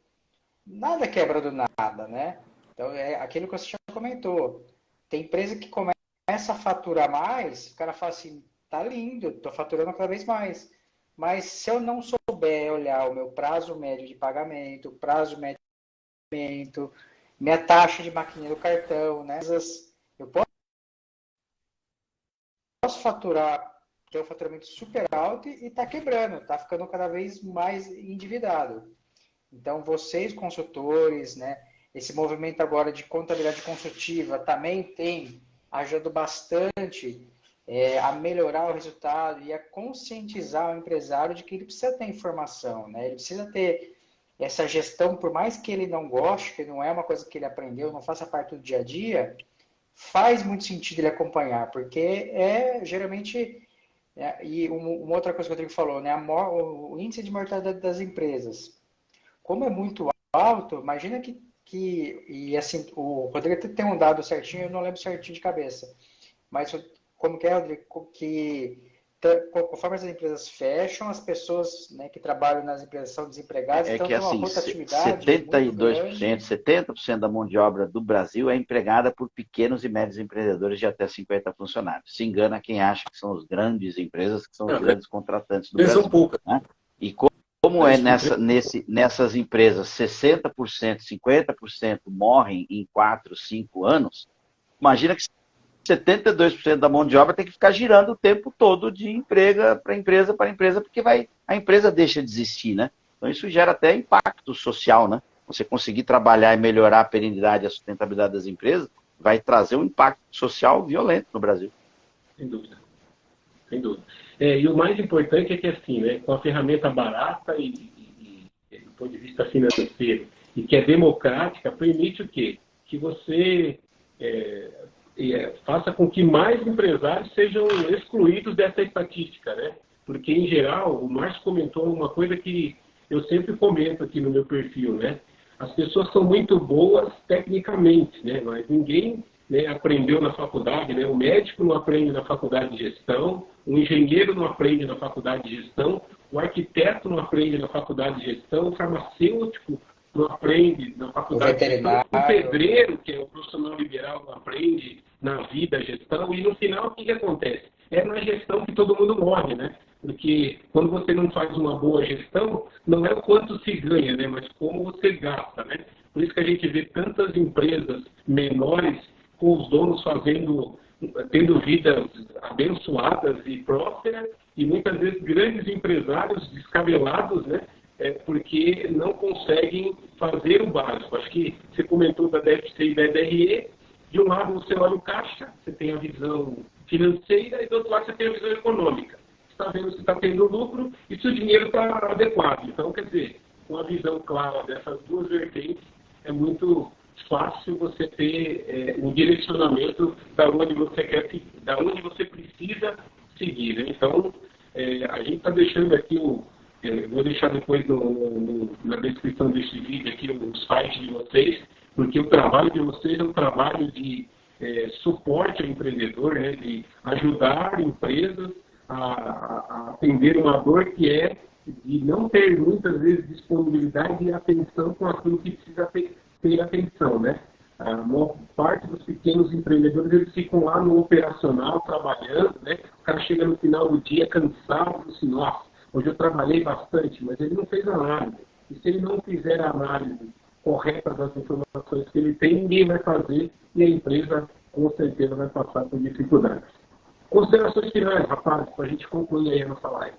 C: Nada quebra do nada, né? Então, é aquilo que você já comentou. Tem empresa que começa a faturar mais, o cara fala assim, tá lindo, tô faturando cada vez mais. Mas se eu não souber olhar o meu prazo médio de pagamento, prazo médio de pagamento, minha taxa de maquininha do cartão, né? Eu posso faturar, ter um faturamento super alto e tá quebrando, tá ficando cada vez mais endividado. Então, vocês, consultores, né, esse movimento agora de contabilidade consultiva também tem ajudado bastante a melhorar o resultado e a conscientizar o empresário de que ele precisa ter informação, né? Ele precisa ter essa gestão, por mais que ele não goste, que não é uma coisa que ele aprendeu, não faça parte do dia a dia, faz muito sentido ele acompanhar, porque geralmente, e uma outra coisa que o Rodrigo falou, né, o índice de mortalidade das empresas. Como é muito alto, imagina e assim, o Rodrigo tem um dado certinho, eu não lembro certinho de cabeça, mas como que é, Rodrigo, conforme as empresas fecham, as pessoas, né, que trabalham nas empresas são desempregadas, então
B: Que
C: tem uma
B: assim,
C: rotatividade muito grande.
B: 70% da mão de obra do Brasil é empregada por pequenos e médios empreendedores de até 50 funcionários. Se engana quem acha que são as grandes empresas, que são os grandes contratantes do Brasil.
A: São poucas.
B: Né? E como é nessas empresas 60%, 50% morrem em 4, 5 anos, imagina que 72% da mão de obra tem que ficar girando o tempo todo de emprego para empresa, porque a empresa deixa de existir, né? Então isso gera até impacto social, né? Você conseguir trabalhar e melhorar a perenidade e a sustentabilidade das empresas vai trazer um impacto social violento no Brasil.
A: Sem dúvida. Sem dúvida. E o mais importante é que, assim, né, com a ferramenta barata e do ponto de vista financeiro, e que é democrática, permite o quê? Que você
D: faça com que mais empresários sejam excluídos dessa estatística, né? Porque, em geral, o Márcio comentou uma coisa que eu sempre comento aqui no meu perfil, né? As pessoas são muito boas tecnicamente, né? Mas ninguém, né, aprendeu na faculdade, né? O médico não aprende na faculdade de gestão, o engenheiro não aprende na faculdade de gestão, o arquiteto não aprende na faculdade de gestão, o farmacêutico não aprende na faculdade de gestão, o pedreiro, que é o profissional liberal, não aprende na vida a gestão, e no final o que acontece? É na gestão que todo mundo morre, né? Porque quando você não faz uma boa gestão, não é o quanto se ganha, né? Mas como você gasta, né? Por isso que a gente vê tantas empresas menores com os donos tendo vidas abençoadas e prósperas, e muitas vezes grandes empresários descabelados, né? Porque não conseguem fazer o básico. Acho que você comentou da DFC e da DRE. De um lado você olha o caixa, você tem a visão financeira, e do outro lado você tem a visão econômica. Você está vendo se está tendo lucro e se o dinheiro está adequado. Então, quer dizer, com a visão clara dessas duas vertentes, é muito fácil você ter um direcionamento da onde você precisa seguir, né? Então, a gente está deixando aqui vou deixar depois na descrição deste vídeo aqui o site de vocês, porque o trabalho de vocês é um trabalho de suporte ao empreendedor, né, de ajudar empresas a atender uma dor que é de não ter muitas vezes disponibilidade e atenção com aquilo que precisa ter atenção, né? A maior parte dos pequenos empreendedores, eles ficam lá no operacional trabalhando, né? O cara chega no final do dia cansado, assim, nossa, hoje eu trabalhei bastante, mas ele não fez análise. E se ele não fizer a análise correta das informações que ele tem, ninguém vai fazer e a empresa com certeza vai passar por dificuldades. Considerações finais, rapazes, para a gente concluir aí a nossa live.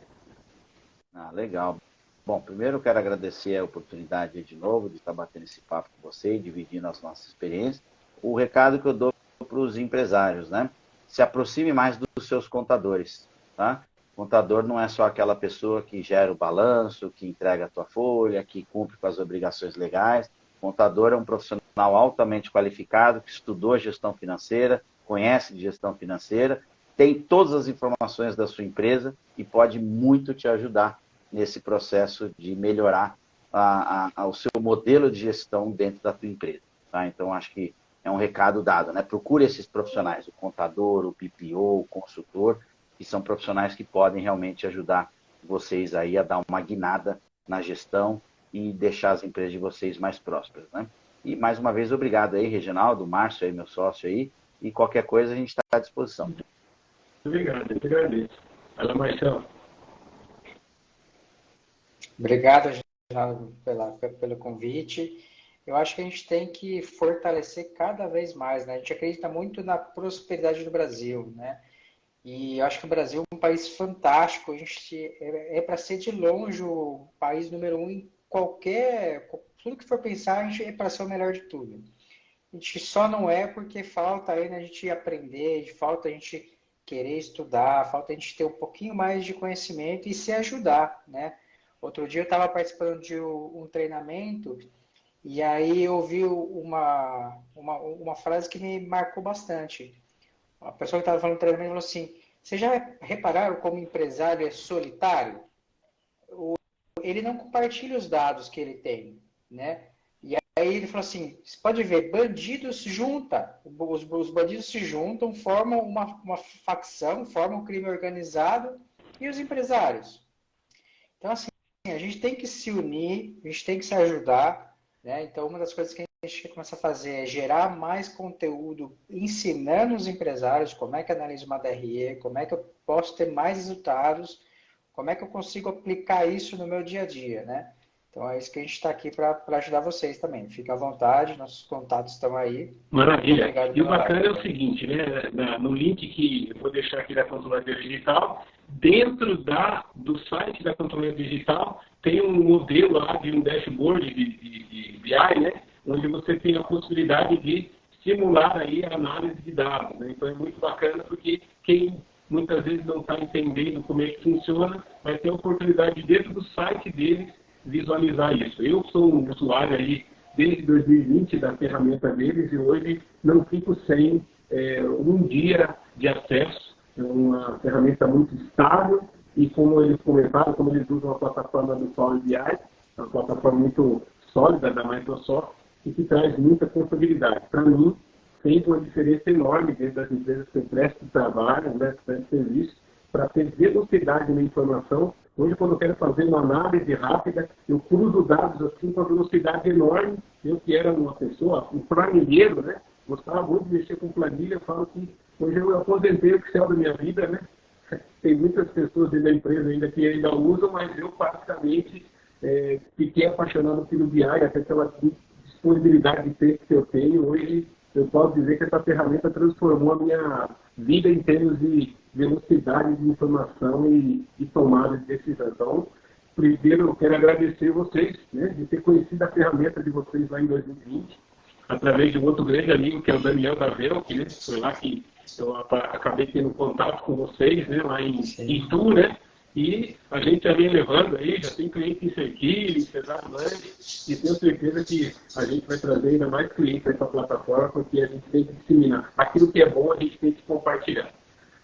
B: Legal. Bom, primeiro eu quero agradecer a oportunidade de novo de estar batendo esse papo com você e dividindo as nossas experiências. O recado que eu dou para os empresários, né? Se aproxime mais dos seus contadores, tá? Contador não é só aquela pessoa que gera o balanço, que entrega a tua folha, que cumpre com as obrigações legais. Contador é um profissional altamente qualificado, que estudou a gestão financeira, conhece de gestão financeira, tem todas as informações da sua empresa e pode muito te ajudar nesse processo de melhorar o seu modelo de gestão dentro da tua empresa. Tá? Então, acho que é um recado dado, né? Procure esses profissionais, o contador, o PPO, o consultor, que são profissionais que podem realmente ajudar vocês aí a dar uma guinada na gestão e deixar as empresas de vocês mais prósperas, né? E, mais uma vez, obrigado aí, Reginaldo, Márcio aí, meu sócio aí, e qualquer coisa a gente está à disposição.
D: Obrigado, eu que agradeço. Fala, Marcelo.
C: Obrigado, Reginaldo, pelo convite. Eu acho que a gente tem que fortalecer cada vez mais, né? A gente acredita muito na prosperidade do Brasil, né? E eu acho que o Brasil é um país fantástico. A gente é para ser de longe o país número 1 em tudo que for pensar, a gente é para ser o melhor de tudo. A gente só não é porque falta aí, né, a gente aprender, falta a gente querer estudar, falta a gente ter um pouquinho mais de conhecimento e se ajudar, né? Outro dia eu estava participando de um treinamento e aí eu ouvi uma frase que me marcou bastante. A pessoa que estava falando no treinamento falou assim: vocês já repararam como o empresário é solitário? Ele não compartilha os dados que ele tem, né? E aí ele falou assim: você pode ver, bandidos se juntam, os bandidos se juntam, formam uma facção, formam um crime organizado, e os empresários? Então, assim, a gente tem que se unir, a gente tem que se ajudar, né? Então, uma das coisas que a gente começa a fazer é gerar mais conteúdo ensinando os empresários como é que analisa uma DRE, como é que eu posso ter mais resultados, como é que eu consigo aplicar isso no meu dia a dia, né? Então é isso que a gente está aqui para ajudar vocês também. Fica à vontade, nossos contatos estão aí.
D: Maravilha. E o bacana é o seguinte, né? No link que eu vou deixar aqui da Controladoria Digital, dentro do site da Controladoria Digital, tem um modelo lá de um dashboard de BI, né? Onde você tem a possibilidade de simular aí a análise de dados, né? Então é muito bacana porque quem muitas vezes não está entendendo como é que funciona, vai ter a oportunidade dentro do site deles visualizar isso. Eu sou um usuário aí desde 2020 da ferramenta deles e hoje não fico sem um dia de acesso, é uma ferramenta muito estável e, como eles comentaram, como eles usam a plataforma do Power BI, uma plataforma muito sólida da Microsoft e que traz muita confiabilidade. Para mim, fez uma diferença enorme dentro das empresas que eu presto trabalho, né, presto serviço, para ter velocidade na informação. Hoje, quando eu quero fazer uma análise rápida, eu cruzo dados assim com uma velocidade enorme. Eu que era uma pessoa, um planilheiro, né? Gostava muito de mexer com planilha. Eu falo que hoje eu aposentei o Excel da minha vida, né? Tem muitas pessoas dentro da empresa ainda que ainda usam, mas eu praticamente fiquei apaixonado pelo BI, até pela disponibilidade de texto que eu tenho. Hoje eu posso dizer que essa ferramenta transformou a minha vida em termos de velocidade de informação e tomada de decisão. Então, primeiro eu quero agradecer vocês, né, de ter conhecido a ferramenta de vocês lá em 2020, através de um outro grande amigo, que é o Daniel Gavel, que foi lá que eu acabei tendo contato com vocês, né, lá em Itu, né? E a gente já vem levando aí, já tem cliente em Serquilho, em Cesarilândia, e tenho certeza que a gente vai trazer ainda mais clientes para essa plataforma, porque a gente tem que disseminar. Aquilo que é bom, a gente tem que compartilhar.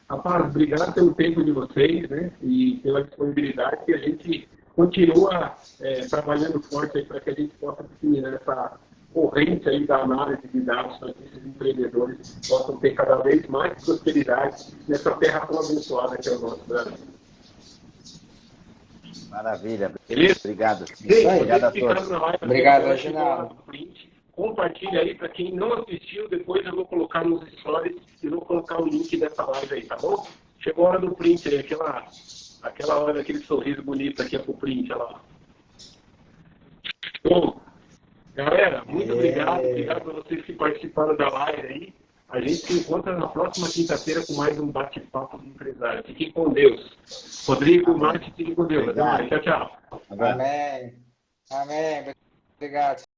D: Rapaz, obrigado pelo tempo de vocês, né, e pela disponibilidade, que a gente continua trabalhando forte aí para que a gente possa disseminar essa corrente aí da análise de dados para que esses empreendedores possam ter cada vez mais prosperidade nessa terra tão abençoada que é o nosso Brasil.
B: Maravilha.
D: Beleza?
B: Obrigado.
D: Gente,
B: Obrigado a todos.
C: Obrigado, Reginaldo.
D: Compartilha aí para quem não assistiu, depois eu vou colocar nos stories e vou colocar o link dessa live aí, tá bom? Chegou a hora do print aí, aquela hora, aquele sorriso bonito aqui pro print, olha lá. Bom, galera, muito obrigado por vocês que participaram da live aí. A gente se encontra na próxima quinta-feira com mais um bate-papo de empresário. Fiquem com Deus. Rodrigo, Márcio, fiquem com Deus. Até mais. Tchau, tchau.
C: Amém. Amém. Obrigado.